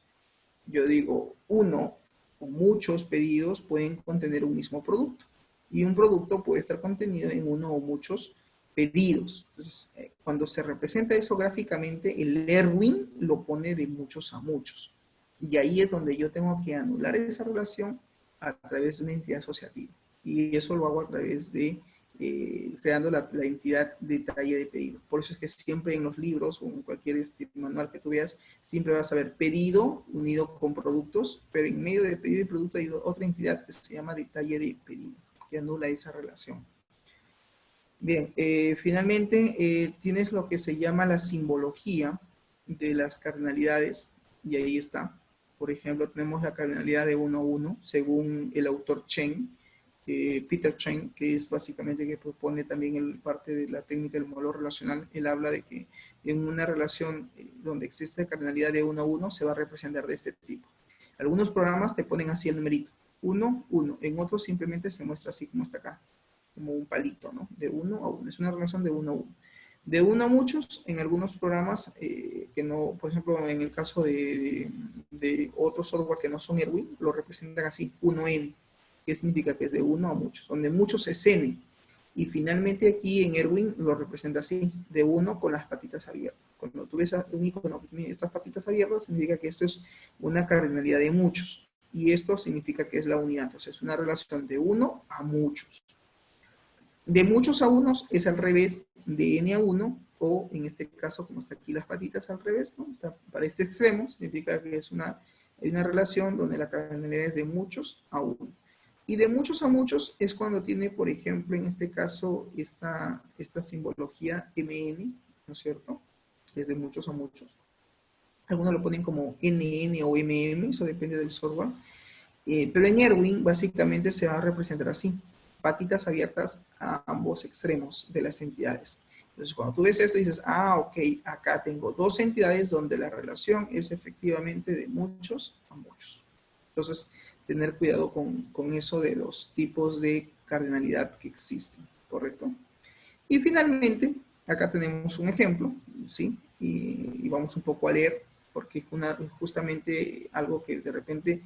Yo digo, uno o muchos pedidos pueden contener un mismo producto. Y un producto puede estar contenido en uno o muchos pedidos. Entonces, cuando se representa eso gráficamente, el Erwin lo pone de muchos a muchos. Y ahí es donde yo tengo que anular esa relación a través de una entidad asociativa. Y eso lo hago a través de creando la entidad detalle de pedido. Por eso es que siempre en los libros o en cualquier manual que tú veas, siempre vas a ver pedido unido con productos, pero en medio de pedido y producto hay otra entidad que se llama detalle de pedido, que anula esa relación. Bien, finalmente tienes lo que se llama la simbología de las cardinalidades, y ahí está. Por ejemplo, tenemos la cardinalidad de 1 a 1, según el autor Chen, Peter Chen, que es básicamente que propone también parte de la técnica del modelo relacional. Él habla de que en una relación donde existe cardinalidad de 1 a 1 se va a representar de este tipo. Algunos programas te ponen así el numerito, 1, 1. En otros simplemente se muestra así como está acá, como un palito, ¿no? De 1 a 1. Es una relación de 1 a 1. De 1 a muchos, en algunos programas que no, por ejemplo, en el caso de otro software que no son Erwin, lo representan así, 1N, que significa que es de 1 a muchos, donde muchos es N. Y finalmente aquí en Erwin lo representa así, de 1 con las patitas abiertas. Cuando tú ves un icono que tiene estas patitas abiertas, significa que esto es una cardinalidad de muchos. Y esto significa que es la unidad, entonces es una relación de 1 a muchos. De muchos a unos es al revés de n a 1, o en este caso, como está aquí las patitas al revés, ¿no? Está para este extremo, significa que es hay una relación donde la cardinalidad es de muchos a 1. Y de muchos a muchos es cuando tiene, por ejemplo, en este caso, esta simbología MN, ¿no es cierto? Es de muchos a muchos. Algunos lo ponen como NN o MM, eso depende del software. Pero en Erwin básicamente se va a representar así, patitas abiertas a ambos extremos de las entidades. Entonces cuando tú ves esto dices, ah, ok, acá tengo dos entidades donde la relación es efectivamente de muchos a muchos. Entonces, tener cuidado con eso de los tipos de cardinalidad que existen, ¿correcto? Y finalmente, acá tenemos un ejemplo, ¿sí? Y vamos un poco a leer, porque justamente algo que de repente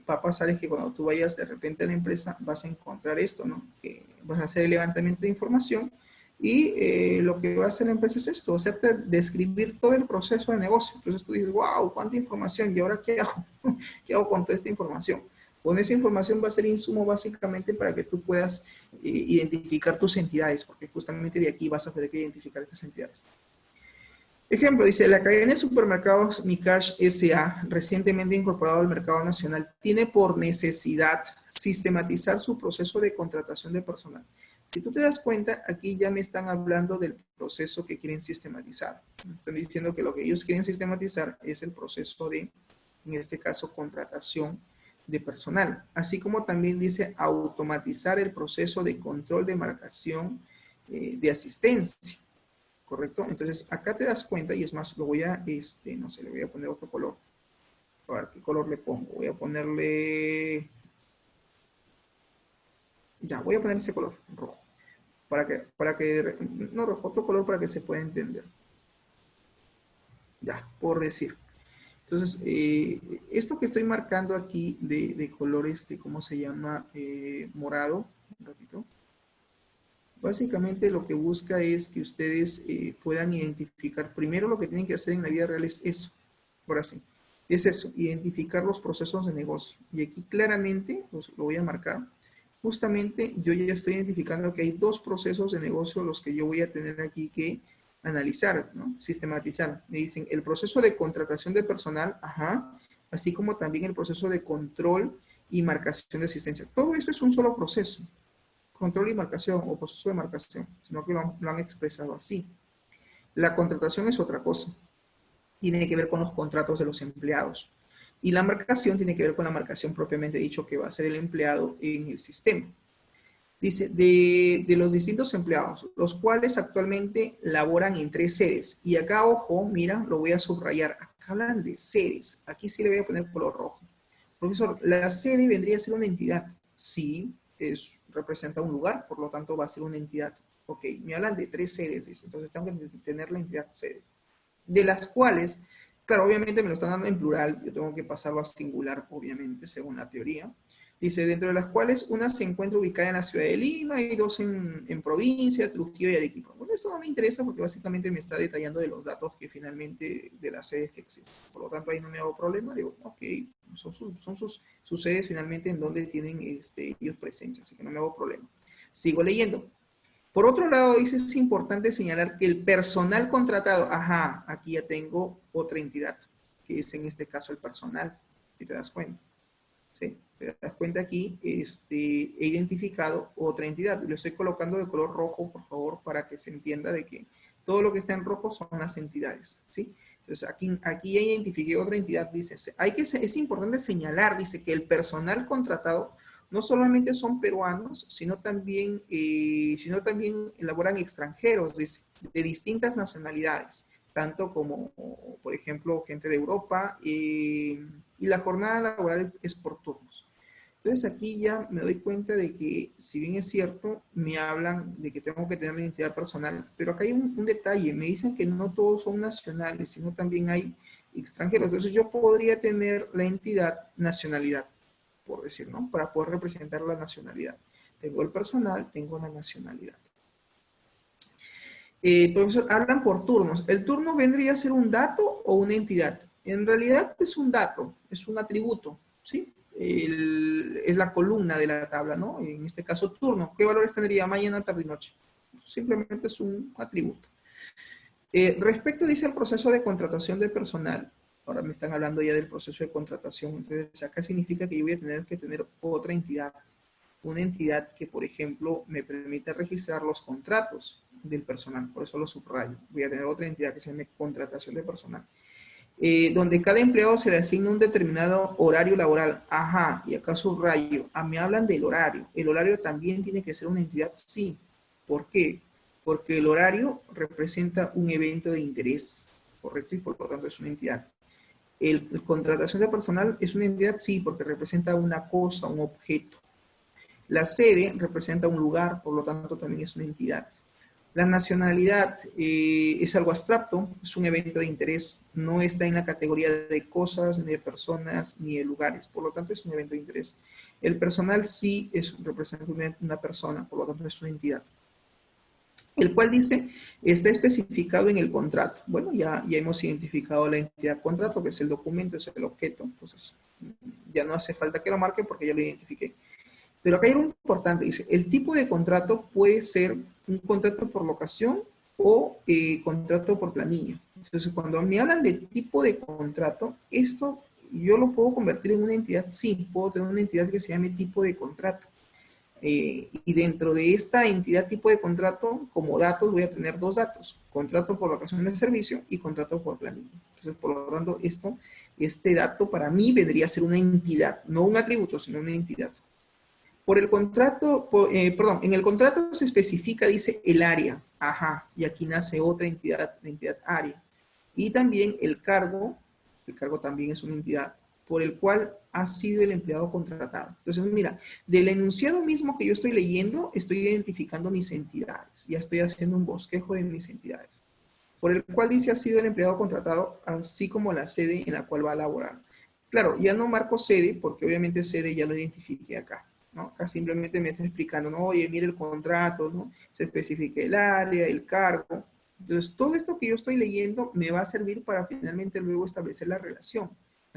va a pasar es que cuando tú vayas de repente a la empresa vas a encontrar esto, ¿no? Que vas a hacer el levantamiento de información y lo que va a hacer la empresa es esto, hacerte describir todo el proceso de negocio. Entonces tú dices, wow, cuánta información, ¿y ahora qué hago? ¿Qué hago con toda esta información? Con esa información va a ser insumo básicamente para que tú puedas identificar tus entidades, porque justamente de aquí vas a tener que identificar estas entidades. Ejemplo, dice, la cadena de supermercados Mikash S.A., recientemente incorporado al mercado nacional, tiene por necesidad sistematizar su proceso de contratación de personal. Si tú te das cuenta, aquí ya me están hablando del proceso que quieren sistematizar. Me están diciendo que lo que ellos quieren sistematizar es el proceso de, en este caso, contratación de personal. Así como también dice automatizar el proceso de control de marcación de asistencia. ¿Correcto? Entonces, acá te das cuenta, y es más, lo voy a, no sé, le voy a poner otro color. A ver, ¿qué color le pongo? Voy a ponerle... Ya, voy a poner ese color, rojo. No rojo, otro color para que se pueda entender. Ya, por decir. Entonces, esto que estoy marcando aquí de colores, de cómo se llama, morado, un ratito. Básicamente lo que busca es que ustedes puedan identificar, primero lo que tienen que hacer en la vida real es eso, ahora sí, es eso, identificar los procesos de negocio. Y aquí claramente, pues, lo voy a marcar, justamente yo ya estoy identificando que hay dos procesos de negocio los que yo voy a tener aquí que analizar, ¿no? Sistematizar. Me dicen el proceso de contratación de personal, ajá, así como también el proceso de control y marcación de asistencia. Todo esto es un solo proceso, control y marcación o proceso de marcación, sino que lo han expresado así. La contratación es otra cosa, tiene que ver con los contratos de los empleados. Y la marcación tiene que ver con la marcación propiamente dicho que va a ser el empleado en el sistema. Dice, de los distintos empleados, los cuales actualmente laboran en 3 sedes. Y acá, ojo, mira, lo voy a subrayar. Acá hablan de sedes. Aquí sí le voy a poner color rojo. Profesor, la sede vendría a ser una entidad. Sí, representa un lugar, por lo tanto va a ser una entidad. Ok, me hablan de 3 sedes, dice. Entonces tengo que tener la entidad sede. De las cuales, claro, obviamente me lo están dando en plural. Yo tengo que pasarlo a singular, obviamente, según la teoría. Dice, dentro de las cuales una se encuentra ubicada en la ciudad de Lima y dos en provincia, Trujillo y Arequipa. Bueno, esto no me interesa porque básicamente me está detallando de los datos que finalmente, de las sedes que existen. Por lo tanto, ahí no me hago problema. Digo, ok, son sus sedes finalmente en donde tienen ellos presencia, así que no me hago problema. Sigo leyendo. Por otro lado, dice, es importante señalar que el personal contratado, ajá, aquí ya tengo otra entidad, que es en este caso el personal, si te das cuenta. ¿Sí? Te das cuenta aquí, he identificado otra entidad. Lo estoy colocando de color rojo, por favor, para que se entienda de que todo lo que está en rojo son las entidades. ¿Sí? Entonces, aquí ya identifiqué otra entidad. Dice, es importante señalar, dice, que el personal contratado no solamente son peruanos, sino también elaboran extranjeros, dice, de distintas nacionalidades, tanto como, por ejemplo, gente de Europa, y la jornada laboral es por turnos. Entonces aquí ya me doy cuenta de que, si bien es cierto, me hablan de que tengo que tener la identidad personal, pero acá hay un detalle, me dicen que no todos son nacionales, sino también hay extranjeros. Entonces yo podría tener la entidad nacionalidad, por decir, ¿no? Para poder representar la nacionalidad. Tengo el personal, tengo la nacionalidad. Profesor, hablan por turnos. ¿El turno vendría a ser un dato o una entidad? En realidad es un dato, es un atributo, ¿sí? Es la columna de la tabla, ¿no? En este caso, turno. ¿Qué valores tendría mañana, tarde y noche? Simplemente es un atributo. Respecto, dice, al proceso de contratación de personal. Ahora me están hablando ya del proceso de contratación. Entonces, acá significa que yo voy a tener que tener otra entidad. Una entidad que, por ejemplo, me permita registrar los contratos del personal. Por eso lo subrayo. Voy a tener otra entidad que se llame contratación de personal. Donde cada empleado se le asigna un determinado horario laboral. Ajá, y acá subrayo. Me hablan del horario. ¿El horario también tiene que ser una entidad? Sí. ¿Por qué? Porque el horario representa un evento de interés, ¿correcto? Y por lo tanto es una entidad. El contratación de personal es una entidad, sí, porque representa una cosa, un objeto. La sede representa un lugar, por lo tanto también es una entidad. La nacionalidad es algo abstracto, es un evento de interés, no está en la categoría de cosas, ni de personas, ni de lugares, por lo tanto es un evento de interés. El personal sí representa una persona, por lo tanto es una entidad. El cual dice, está especificado en el contrato. Bueno, ya hemos identificado la entidad contrato, que es el documento, es el objeto, entonces ya no hace falta que lo marque porque ya lo identifiqué. Pero acá hay algo importante, dice, el tipo de contrato puede ser un contrato por locación o contrato por planilla. Entonces, cuando me hablan de tipo de contrato, esto yo lo puedo convertir en una entidad, sí, puedo tener una entidad que se llame tipo de contrato. Y dentro de esta entidad tipo de contrato, como datos voy a tener dos datos, contrato por locación de servicio y contrato por planilla. Entonces, por lo tanto, este dato para mí vendría a ser una entidad, no un atributo, sino una entidad. Por el contrato, perdón, en el contrato se especifica, dice, el área. Ajá, y aquí nace otra entidad, la entidad área. Y también el cargo también es una entidad por el cual ha sido el empleado contratado. Entonces, mira, del enunciado mismo que yo estoy leyendo, estoy identificando mis entidades. Ya estoy haciendo un bosquejo de mis entidades. Por el cual dice ha sido el empleado contratado, así como la sede en la cual va a laborar. Claro, ya no marco sede, porque obviamente sede ya lo identifiqué acá. ¿no? Acá simplemente me está explicando, ¿no? Oye, mire el contrato, ¿no? Se especifica el área, el cargo. Entonces, todo esto que yo estoy leyendo me va a servir para finalmente luego establecer la relación.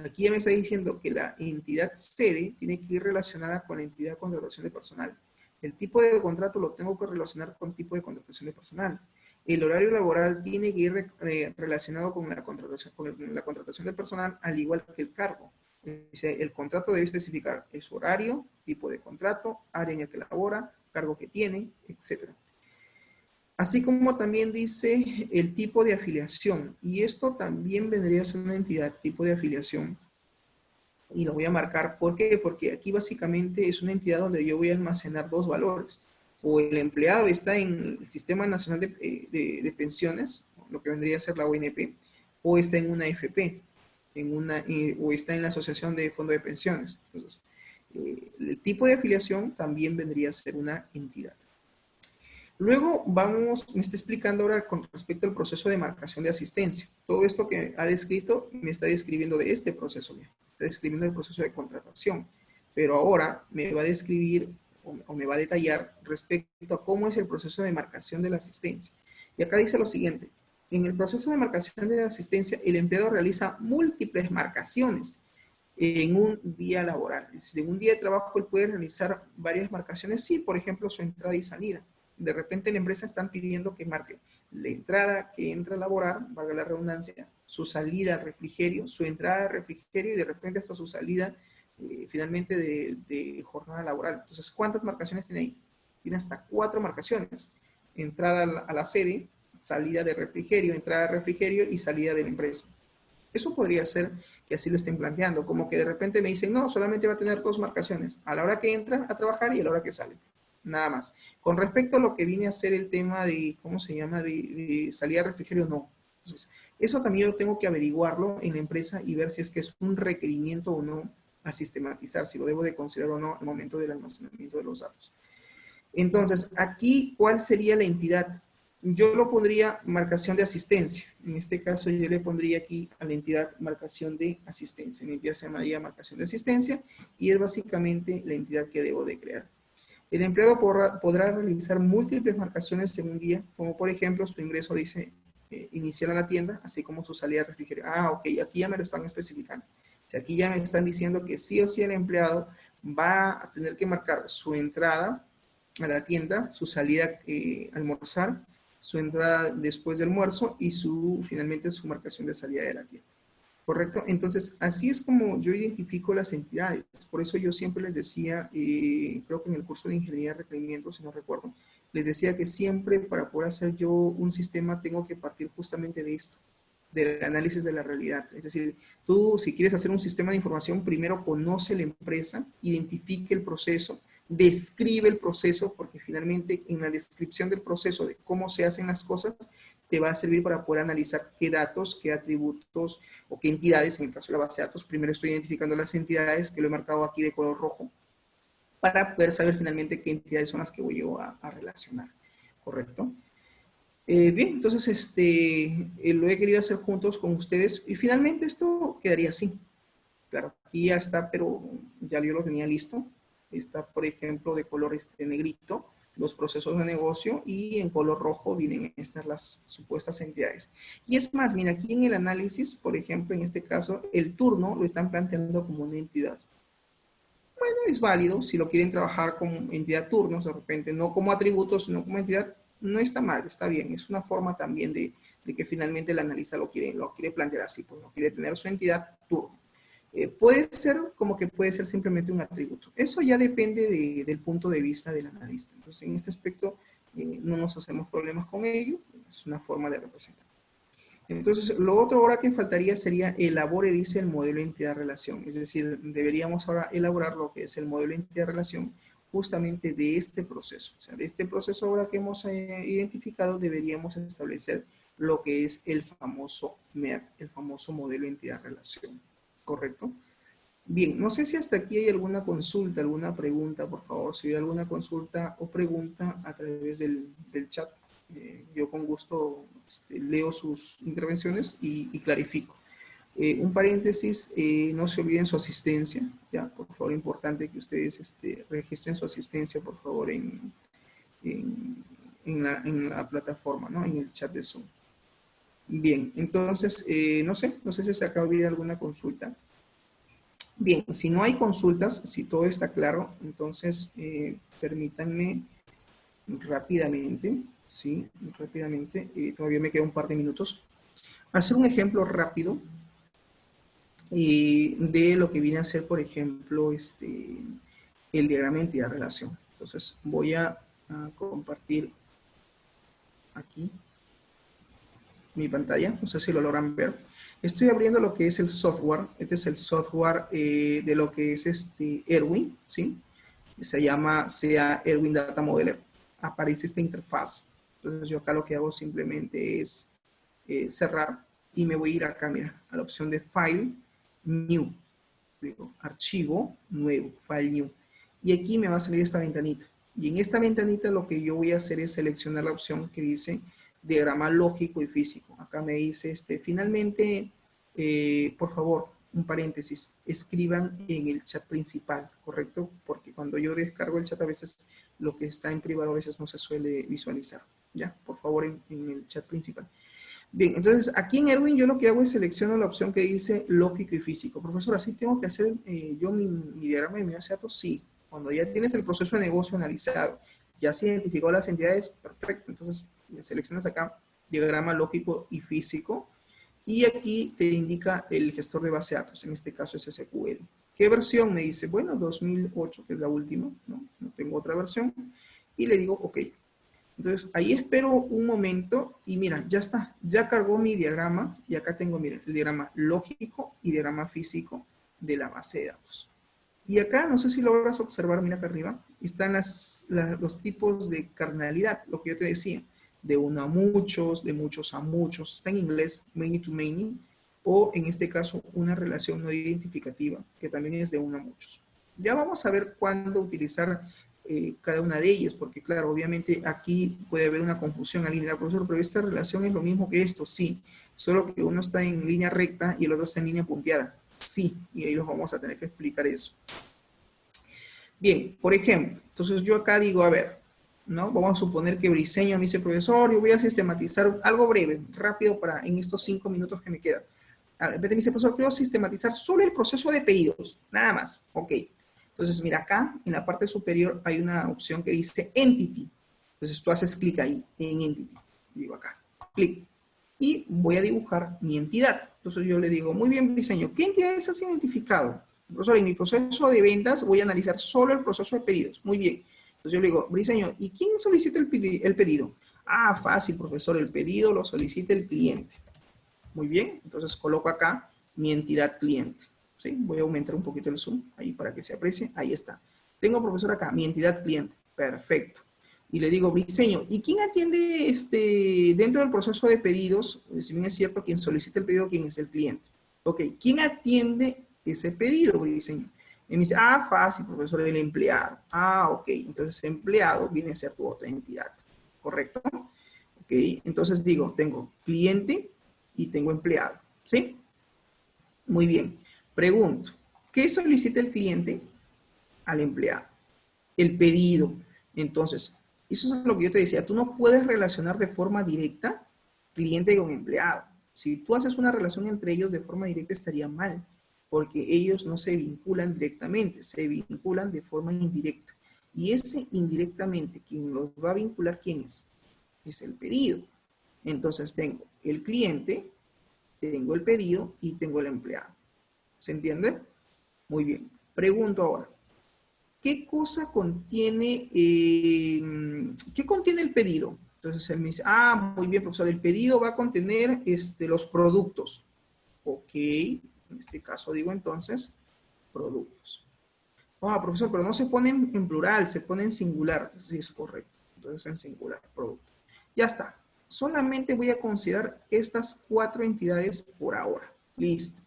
Aquí ya me está diciendo que la entidad sede tiene que ir relacionada con la entidad de contratación de personal. El tipo de contrato lo tengo que relacionar con tipo de contratación de personal. El horario laboral tiene que ir relacionado con la contratación de personal, al igual que el cargo. Dice, el contrato debe especificar su horario, tipo de contrato, área en el que labora, cargo que tiene, etc. Así como también dice el tipo de afiliación. Y esto también vendría a ser una entidad tipo de afiliación. Y lo voy a marcar. ¿Por qué? Porque aquí básicamente es una entidad donde yo voy a almacenar dos valores. O el empleado está en el Sistema Nacional de Pensiones, lo que vendría a ser la ONP, o está en una AFP, o está en la Asociación de Fondo de Pensiones. Entonces, el tipo de afiliación también vendría a ser una entidad. Luego me está explicando ahora con respecto al proceso de marcación de asistencia. Todo esto que ha descrito me está describiendo de este proceso, está describiendo el proceso de contratación. Pero ahora me va a describir o me va a detallar respecto a cómo es el proceso de marcación de la asistencia. Y acá dice lo siguiente: en el proceso de marcación de la asistencia, el empleado realiza múltiples marcaciones en un día laboral. Es decir, en un día de trabajo él puede realizar varias marcaciones, sí, por ejemplo, su entrada y salida. De repente la empresa están pidiendo que marque la entrada que entra a laborar, valga la redundancia, su salida al refrigerio, su entrada al refrigerio y de repente hasta su salida finalmente de jornada laboral. Entonces, ¿cuántas marcaciones tiene ahí? Tiene hasta 4 marcaciones. Entrada a la sede, salida de refrigerio, entrada de refrigerio y salida de la empresa. Eso podría ser que así lo estén planteando, como que de repente me dicen, no, solamente va a tener 2 marcaciones, a la hora que entra a trabajar y a la hora que sale, nada más. Con respecto a lo que viene a ser el tema de, ¿cómo se llama?, de salida de refrigerio, no. Entonces, eso también yo tengo que averiguarlo en la empresa y ver si es que es un requerimiento o no a sistematizar, si lo debo de considerar o no al momento del almacenamiento de los datos. Entonces, aquí, ¿cuál sería la entidad? Yo lo pondría marcación de asistencia. En este caso, yo le pondría aquí a la entidad marcación de asistencia. Mi entidad se llamaría marcación de asistencia y es básicamente la entidad que debo de crear. El empleado podrá realizar múltiples marcaciones en un día, como por ejemplo, su ingreso dice iniciar a la tienda, así como su salida al refrigerio. Ah, ok, aquí ya me lo están especificando. O sea, aquí ya me están diciendo que sí o sí el empleado va a tener que marcar su entrada a la tienda, su salida a almorzar, su entrada después del almuerzo y finalmente su marcación de salida de la tienda. ¿Correcto? Entonces, así es como yo identifico las entidades. Por eso yo siempre les decía, creo que en el curso de Ingeniería de Requerimientos, si no recuerdo, les decía que siempre para poder hacer yo un sistema tengo que partir justamente de esto, del análisis de la realidad. Es decir, tú si quieres hacer un sistema de información, primero conoce la empresa, identifique el proceso, describe el proceso, porque finalmente en la descripción del proceso de cómo se hacen las cosas, te va a servir para poder analizar qué datos, qué atributos o qué entidades, en el caso de la base de datos, primero estoy identificando las entidades que lo he marcado aquí de color rojo, para poder saber finalmente qué entidades son las que voy yo a relacionar, ¿correcto? Bien, entonces lo he querido hacer juntos con ustedes y finalmente esto quedaría así. Claro, aquí ya está, pero ya yo lo tenía listo. Está, por ejemplo, de color negrito, los procesos de negocio, y en color rojo vienen estas las supuestas entidades. Y es más, mira, aquí en el análisis, por ejemplo, en este caso, el turno lo están planteando como una entidad. Bueno, es válido si lo quieren trabajar como entidad turnos, de repente, no como atributos, sino como entidad, no está mal, está bien. Es una forma también de que finalmente el analista lo quiere plantear así, pues no quiere tener su entidad turno. Puede ser como que puede ser simplemente un atributo. Eso ya depende del punto de vista del analista. Entonces, en este aspecto, no nos hacemos problemas con ello. Es una forma de representar. Entonces, lo otro ahora que faltaría sería elabore, dice, el modelo de entidad-relación. Es decir, deberíamos ahora elaborar lo que es el modelo de entidad-relación justamente de este proceso. O sea, de este proceso ahora que hemos identificado, deberíamos establecer lo que es el famoso MER, el famoso modelo de entidad-relación. ¿Correcto? Bien, no sé si hasta aquí hay alguna consulta, alguna pregunta, por favor. Si hay alguna consulta o pregunta a través del chat, yo con gusto leo sus intervenciones y clarifico. Un paréntesis, no se olviden su asistencia, ya, por favor, importante que ustedes registren su asistencia, por favor, en la plataforma, ¿no? En el chat de Zoom. Bien, entonces, no sé si se acaba de olvidar alguna consulta. Bien, si no hay consultas, si todo está claro, entonces permítanme rápidamente, sí, rápidamente, todavía me queda un par de minutos, hacer un ejemplo rápido de lo que viene a ser, por ejemplo, el diagrama de entidad-relación. Entonces voy a compartir aquí mi pantalla, no sé si lo logran ver. Estoy abriendo lo que es el software. Este es el software de lo que es Erwin, ¿sí? Se llama SEA Erwin Data Modeler. Aparece esta interfaz. Entonces yo acá lo que hago simplemente es cerrar y me voy a ir acá, mira, a la opción de File, New. Digo, archivo, nuevo, File New. Y aquí me va a salir esta ventanita. Y en esta ventanita lo que yo voy a hacer es seleccionar la opción que dice diagrama lógico y físico. Acá me dice, finalmente, por favor, un paréntesis, escriban en el chat principal, ¿correcto? Porque cuando yo descargo el chat a veces lo que está en privado a veces no se suele visualizar. ¿Ya? Por favor, en el chat principal. Bien, entonces aquí en Erwin yo lo que hago es selecciono la opción que dice lógico y físico. Profesor, ¿así tengo que hacer yo mi diagrama de mi base de datos? Sí. Cuando ya tienes el proceso de negocio analizado, ya se identificó las entidades, perfecto. Entonces seleccionas acá diagrama lógico y físico y aquí te indica el gestor de base de datos, en este caso es SQL. ¿Qué versión? Me dice, bueno, 2008, que es la última, ¿no? No tengo otra versión. Y le digo, ok. Entonces, ahí espero un momento y mira, ya está, ya cargó mi diagrama y acá tengo, miren, el diagrama lógico y diagrama físico de la base de datos. Y acá, no sé si logras observar, mira acá arriba, están los tipos de cardinalidad, lo que yo te decía, de uno a muchos, de muchos a muchos, está en inglés, many to many, o en este caso, una relación no identificativa, que también es de uno a muchos. Ya vamos a ver cuándo utilizar cada una de ellas, porque claro, obviamente aquí puede haber una confusión al lineal, profesor, pero esta relación es lo mismo que esto, sí, solo que uno está en línea recta y el otro está en línea punteada, sí, y ahí los vamos a tener que explicar eso. Bien, por ejemplo, entonces yo acá digo, a ver, ¿no? Vamos a suponer que Briseño me dice, profesor, yo voy a sistematizar algo breve, rápido, para en estos 5 minutos que me quedan. En vez de me dice, profesor, quiero sistematizar solo el proceso de pedidos, nada más, ok. Entonces, mira, acá en la parte superior hay una opción que dice Entity. Entonces, tú haces clic ahí, en Entity. Digo acá, clic. Y voy a dibujar mi entidad. Entonces, yo le digo, muy bien, diseño, ¿qué entidades has identificado? Profesor, en mi proceso de ventas voy a analizar solo el proceso de pedidos. Muy bien. Entonces, yo le digo, Briseño, ¿y quién solicita el pedido? Ah, fácil, profesor, el pedido lo solicita el cliente. Muy bien, entonces coloco acá mi entidad cliente. ¿Sí? Voy a aumentar un poquito el zoom ahí para que se aprecie. Ahí está. Tengo, profesor, acá mi entidad cliente. Perfecto. Y le digo, Briseño, ¿y quién atiende dentro del proceso de pedidos? Si bien es cierto, quien solicita el pedido, ¿quién es el cliente? Ok, ¿quién atiende ese pedido, Briseño? Y me dice, ah, fácil, profesor, el empleado. Ah, ok, entonces empleado viene a ser tu otra entidad. ¿Correcto? Ok, entonces digo, tengo cliente y tengo empleado. ¿Sí? Muy bien. Pregunto, ¿qué solicita el cliente al empleado? El pedido. Entonces, eso es lo que yo te decía. Tú no puedes relacionar de forma directa cliente con empleado. Si tú haces una relación entre ellos de forma directa estaría mal, porque ellos no se vinculan directamente, se vinculan de forma indirecta. Y ese indirectamente, quien los va a vincular, ¿quién es? Es el pedido. Entonces tengo el cliente, tengo el pedido y tengo el empleado. ¿Se entiende? Muy bien. Pregunto ahora, ¿qué cosa contiene, qué contiene el pedido? Entonces él me dice, ah, muy bien, profesor, el pedido va a contener los productos. Ok, en este caso digo entonces, productos. Ah, profesor, pero no se pone en plural, se pone en singular. Sí, es correcto. Entonces en singular, producto. Ya está. Solamente voy a considerar estas 4 entidades por ahora. Listo.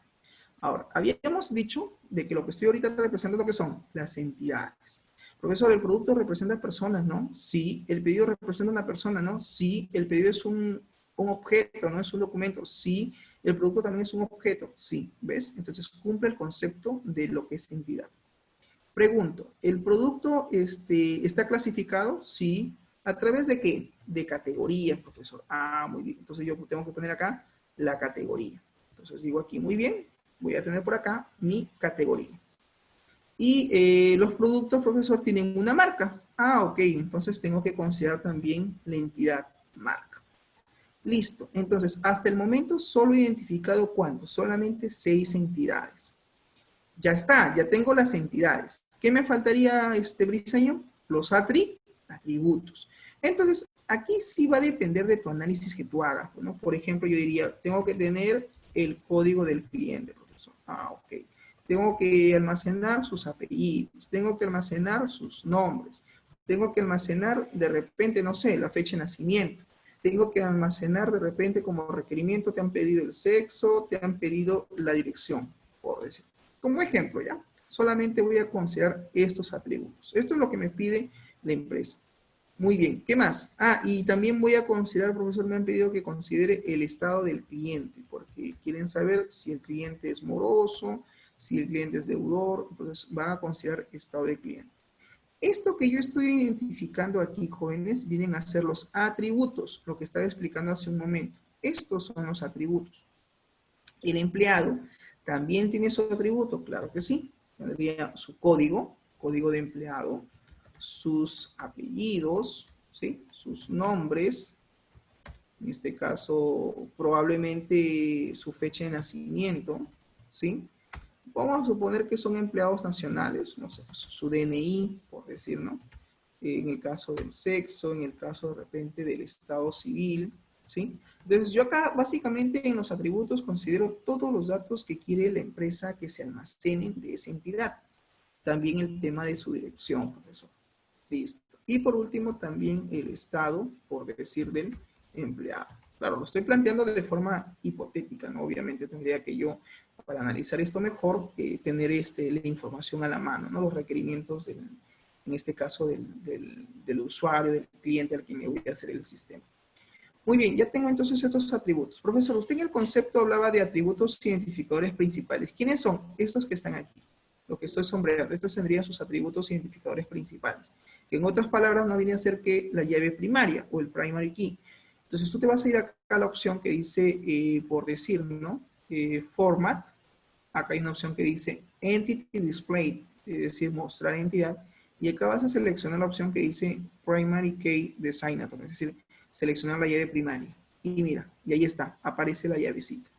Ahora, habíamos dicho de que lo que estoy ahorita representando, ¿qué son? Las entidades. Profesor, el producto representa personas, ¿no? Sí. El pedido representa una persona, ¿no? Sí. El pedido es un objeto, no es un documento. Sí. El producto también es un objeto. Sí. ¿Ves? Entonces cumple el concepto de lo que es entidad. Pregunto, ¿el producto está clasificado? Sí. ¿A través de qué? De categorías, profesor. Ah, muy bien. Entonces yo tengo que poner acá la categoría. Entonces digo aquí, muy bien, voy a tener por acá mi categoría. Y los productos, profesor, tienen una marca. Ah, ok, entonces tengo que considerar también la entidad marca. Listo, entonces hasta el momento solo he identificado ¿cuánto? Solamente 6 entidades. Ya está, ya tengo las entidades. ¿Qué me faltaría, Briseño? Los atributos. Entonces, aquí sí va a depender de tu análisis que tú hagas, ¿no? Por ejemplo, yo diría, tengo que tener el código del cliente, profesor. Ah, ok. Tengo que almacenar sus apellidos, tengo que almacenar sus nombres, tengo que almacenar de repente, no sé, la fecha de nacimiento, tengo que almacenar de repente como requerimiento, te han pedido el sexo, te han pedido la dirección, por decir. Como ejemplo, ¿ya? Solamente voy a considerar estos atributos. Esto es lo que me pide la empresa. Muy bien, ¿qué más? Ah, y también voy a considerar, profesor, me han pedido que considere el estado del cliente, porque quieren saber si el cliente es moroso, si el cliente es deudor, entonces van a considerar estado del cliente. Esto que yo estoy identificando aquí, jóvenes, vienen a ser los atributos, lo que estaba explicando hace un momento. Estos son los atributos. El empleado también tiene su atributo, claro que sí. Tendría su código, código de empleado, sus apellidos, ¿sí? Sus nombres, en este caso probablemente su fecha de nacimiento, ¿sí? Vamos a suponer que son empleados nacionales, no sé, su DNI, por decir, ¿no? En el caso del sexo, en el caso de repente del estado civil, ¿sí? Entonces yo acá básicamente en los atributos considero todos los datos que quiere la empresa que se almacenen de esa entidad. También el tema de su dirección, profesor. Listo. Y por último también el estado, por decir, del empleado. Claro, lo estoy planteando de forma hipotética, ¿no? Obviamente tendría que yo, para analizar esto mejor, tener la información a la mano, ¿no? Los requerimientos, en este caso, del usuario, del cliente al que me voy a hacer el sistema. Muy bien, ya tengo entonces estos atributos. Profesor, usted en el concepto hablaba de atributos identificadores principales. ¿Quiénes son? Estos que están aquí. Lo que estoy sombreando. Estos tendrían sus atributos identificadores principales. Que en otras palabras no viene a ser que la llave primaria o el primary key. Entonces tú te vas a ir acá a la opción que dice, por decir, ¿no? Format. Acá hay una opción que dice Entity Display, es decir, mostrar entidad. Y acá vas a seleccionar la opción que dice Primary Key Designator, es decir, seleccionar la llave primaria. Y mira, y ahí está, aparece la llavecita.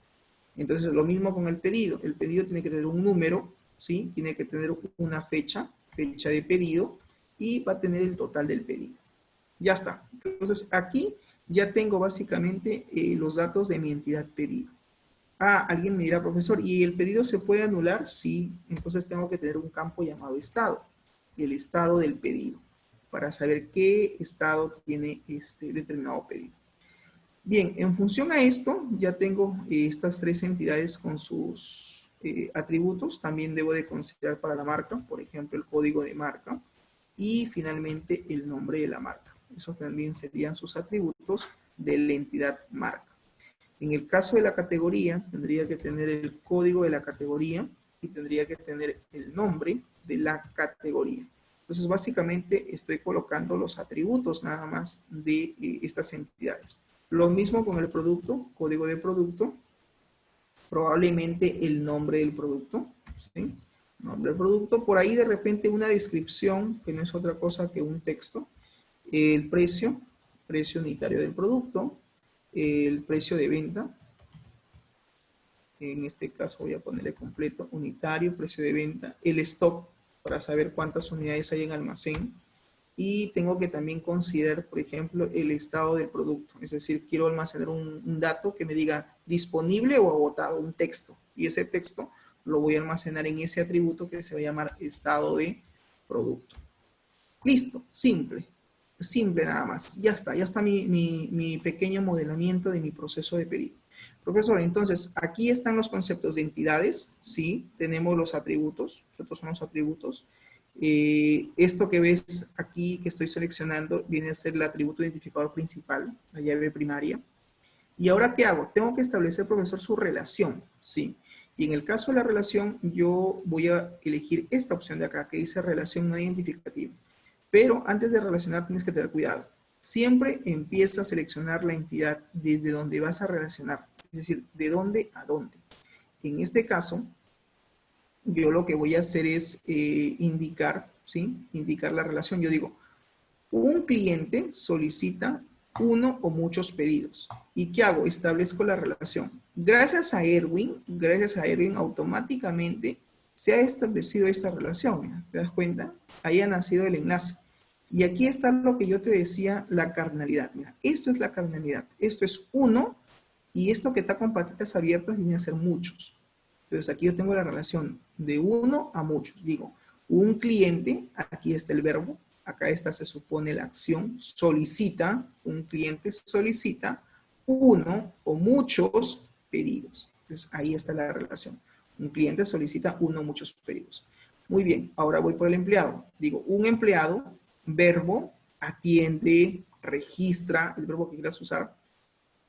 Entonces, lo mismo con el pedido. El pedido tiene que tener un número, ¿sí? Tiene que tener una fecha de pedido, y va a tener el total del pedido. Ya está. Entonces, aquí ya tengo básicamente los datos de mi entidad pedido. Ah, alguien me dirá, profesor, ¿y el pedido se puede anular? Sí, entonces tengo que tener un campo llamado estado, el estado del pedido, para saber qué estado tiene este determinado pedido. Bien, en función a esto, ya tengo estas 3 entidades con sus atributos. También debo de considerar para la marca, por ejemplo, el código de marca y finalmente el nombre de la marca. Esos también serían sus atributos de la entidad marca. En el caso de la categoría, tendría que tener el código de la categoría y tendría que tener el nombre de la categoría. Entonces, básicamente estoy colocando los atributos nada más de estas entidades. Lo mismo con el producto, código de producto, probablemente el nombre del producto, ¿sí? Nombre del producto, por ahí de repente una descripción, que no es otra cosa que un texto, el precio unitario del producto, el precio de venta, en este caso voy a ponerle completo, unitario, precio de venta, el stock, para saber cuántas unidades hay en almacén, y tengo que también considerar, por ejemplo, el estado del producto, es decir, quiero almacenar un dato que me diga disponible o agotado, un texto, y ese texto lo voy a almacenar en ese atributo que se va a llamar estado de producto. Listo, simple nada más, ya está mi pequeño modelamiento de mi proceso de pedido. Profesor, entonces, aquí están los conceptos de entidades, sí, tenemos los atributos, estos son los atributos. Esto que ves aquí, que estoy seleccionando, viene a ser el atributo identificador principal, la llave primaria. ¿Y ahora qué hago? Tengo que establecer, profesor, su relación, sí. Y en el caso de la relación, yo voy a elegir esta opción de acá, que dice relación no identificativa. Pero antes de relacionar tienes que tener cuidado. Siempre empieza a seleccionar la entidad desde donde vas a relacionar. Es decir, de dónde a dónde. En este caso, yo lo que voy a hacer es indicar, ¿sí? Indicar la relación. Yo digo, un cliente solicita uno o muchos pedidos. ¿Y qué hago? Establezco la relación. Gracias a Erwin, automáticamente se ha establecido esta relación. Mira, ¿te das cuenta? Ahí ha nacido el enlace. Y aquí está lo que yo te decía, la carnalidad. Mira, esto es la carnalidad. Esto es uno, y esto que está con patitas abiertas viene a ser muchos. Entonces aquí yo tengo la relación de uno a muchos. Digo, un cliente, aquí está el verbo, acá está, se supone, la acción, solicita, un cliente solicita uno o muchos pedidos. Entonces ahí está la relación. Un cliente solicita uno o muchos pedidos. Muy bien, ahora voy por el empleado. Digo, un empleado, verbo, atiende, registra, el verbo que quieras usar,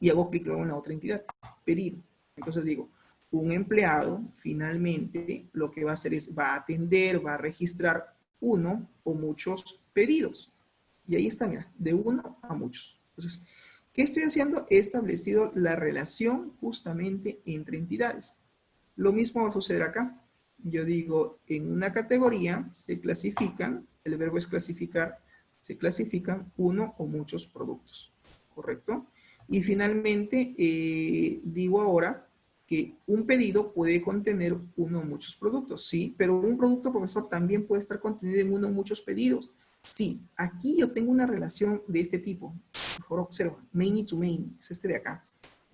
y hago clic luego en la otra entidad, pedido. Entonces digo, un empleado finalmente lo que va a hacer es, va a atender, va a registrar uno o muchos pedidos. Y ahí está, mira, de uno a muchos. Entonces, ¿qué estoy haciendo? He establecido la relación justamente entre entidades. Lo mismo va a suceder acá. Yo digo, en una categoría se clasifican, el verbo es clasificar, se clasifican uno o muchos productos, ¿correcto? Y finalmente, digo ahora que un pedido puede contener uno o muchos productos, sí, pero un producto, profesor, también puede estar contenido en uno o muchos pedidos. Sí, aquí yo tengo una relación de este tipo. Por favor, observa, many to many, es este de acá,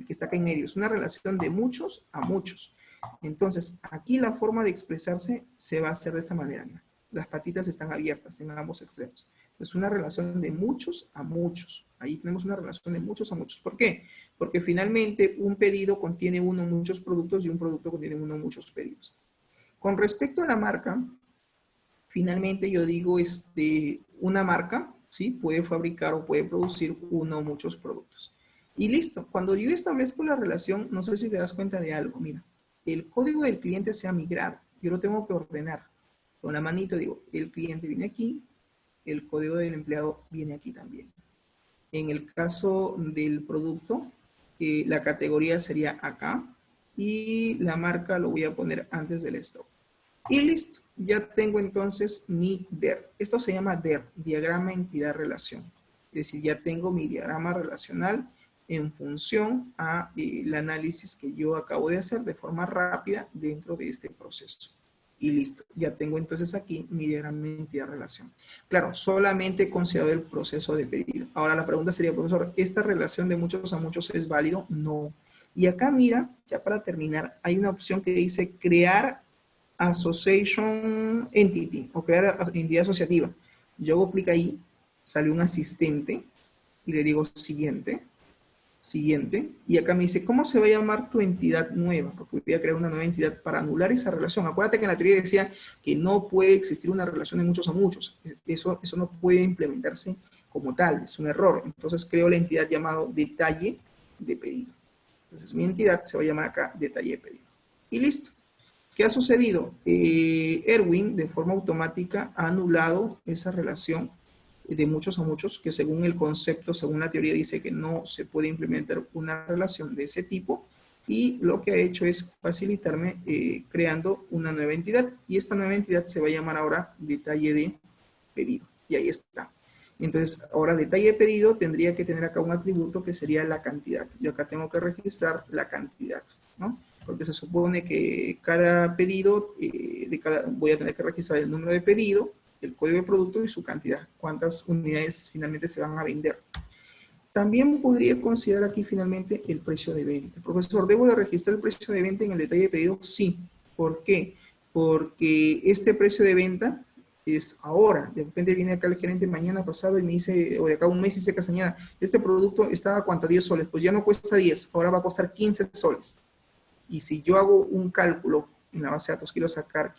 el que está acá en medio. Es una relación de muchos a muchos. Entonces, aquí la forma de expresarse se va a hacer de esta manera. ¿No? Las patitas están abiertas en ambos extremos. Es una relación de muchos a muchos. Ahí tenemos una relación de muchos a muchos. ¿Por qué? Porque finalmente un pedido contiene uno o muchos productos y un producto contiene uno o muchos pedidos. Con respecto a la marca, finalmente yo digo, una marca, ¿sí? Puede fabricar o puede producir uno o muchos productos. Y listo. Cuando yo establezco la relación, no sé si te das cuenta de algo. Mira, el código del cliente se ha migrado. Yo lo tengo que ordenar. Con la manito digo, el cliente viene aquí, el código del empleado viene aquí también. En el caso del producto, la categoría sería acá y la marca lo voy a poner antes del stock. Y listo, ya tengo entonces mi DER. Esto se llama DER, diagrama entidad relación. Es decir, ya tengo mi diagrama relacional en función a el análisis que yo acabo de hacer de forma rápida dentro de este proceso. Y listo, ya tengo entonces aquí mi diagrama de entidad relación. Claro, solamente he considerado el proceso de pedido. Ahora la pregunta sería, profesor, ¿esta relación de muchos a muchos es válido? No. Y acá mira, ya para terminar, hay una opción que dice crear Association Entity o crear entidad asociativa. Yo hago clic ahí, sale un asistente y le digo siguiente, siguiente, y acá me dice, ¿cómo se va a llamar tu entidad nueva? Porque voy a crear una nueva entidad para anular esa relación. Acuérdate que en la teoría decía que no puede existir una relación de muchos a muchos. Eso no puede implementarse como tal, es un error. Entonces creo la entidad llamado detalle de pedido. Entonces mi entidad se va a llamar acá detalle de pedido. Y listo. ¿Qué ha sucedido? Erwin, de forma automática, ha anulado esa relación de muchos a muchos, que según el concepto, según la teoría, dice que no se puede implementar una relación de ese tipo, y lo que ha hecho es facilitarme creando una nueva entidad, y esta nueva entidad se va a llamar ahora detalle de pedido, y ahí está. Entonces, ahora detalle de pedido tendría que tener acá un atributo que sería la cantidad. Yo acá tengo que registrar la cantidad, ¿no? Porque se supone que cada pedido, voy a tener que registrar el número de pedido, el código de producto y su cantidad, cuántas unidades finalmente se van a vender. También podría considerar aquí finalmente el precio de venta. Profesor, ¿debo de registrar el precio de venta en el detalle de pedido? Sí. ¿Por qué? Porque este precio de venta es ahora. De repente viene acá el gerente mañana pasado y me dice, o de acá un mes y dice, Castañeda, este producto estaba a cuánto, 10 soles. Pues ya no cuesta 10, ahora va a costar 15 soles. Y si yo hago un cálculo en la base de datos, quiero sacar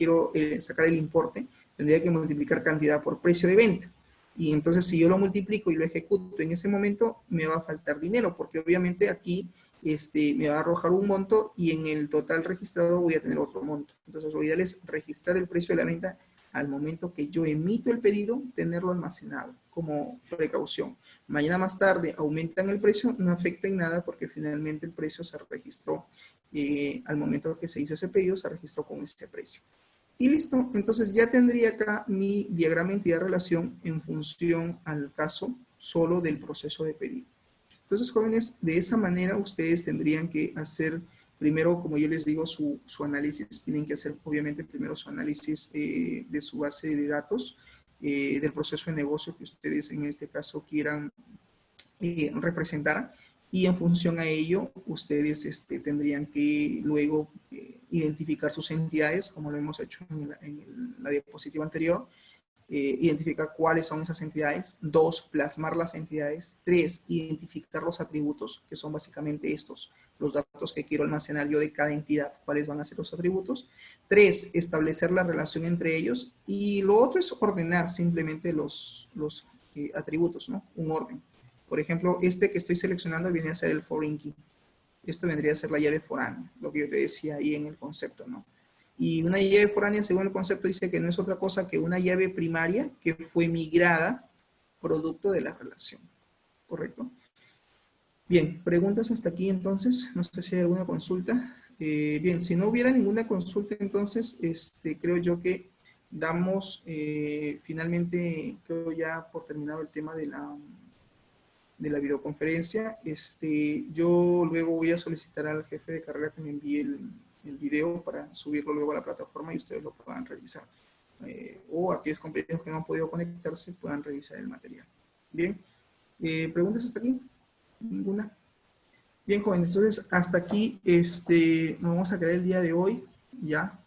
el importe, tendría que multiplicar cantidad por precio de venta. Y entonces si yo lo multiplico y lo ejecuto en ese momento, me va a faltar dinero, porque obviamente aquí me va a arrojar un monto y en el total registrado voy a tener otro monto. Entonces lo ideal es registrar el precio de la venta al momento que yo emito el pedido, tenerlo almacenado como precaución. Mañana más tarde aumentan el precio, no afecta en nada porque finalmente el precio se registró al momento que se hizo ese pedido, se registró con este precio. Y listo, entonces ya tendría acá mi diagrama entidad-relación en función al caso solo del proceso de pedido. Entonces, jóvenes, de esa manera ustedes tendrían que hacer primero, como yo les digo, su análisis. Tienen que hacer, obviamente, primero su análisis de su base de datos, del proceso de negocio que ustedes en este caso quieran representar. Y en función a ello, ustedes tendrían que luego identificar sus entidades, como lo hemos hecho en la diapositiva anterior, identificar cuáles son esas entidades. 2, plasmar las entidades. 3, identificar los atributos, que son básicamente estos, los datos que quiero almacenar yo de cada entidad, cuáles van a ser los atributos. 3, establecer la relación entre ellos. Y lo otro es ordenar simplemente los atributos, ¿no? Un orden. Por ejemplo, este que estoy seleccionando viene a ser el foreign key. Esto vendría a ser la llave foránea, lo que yo te decía ahí en el concepto, ¿no? Y una llave foránea, según el concepto, dice que no es otra cosa que una llave primaria que fue migrada producto de la relación. ¿Correcto? Bien, preguntas hasta aquí entonces. No sé si hay alguna consulta. Bien, si no hubiera ninguna consulta, entonces creo yo que damos finalmente, creo ya por terminado el tema de la videoconferencia. Yo luego voy a solicitar al jefe de carrera que me envíe el video para subirlo luego a la plataforma y ustedes lo puedan revisar. O aquellos compañeros que no han podido conectarse puedan revisar el material. Bien, ¿preguntas hasta aquí? ¿Ninguna? Bien, jóvenes, entonces hasta aquí nos vamos a quedar el día de hoy, ya.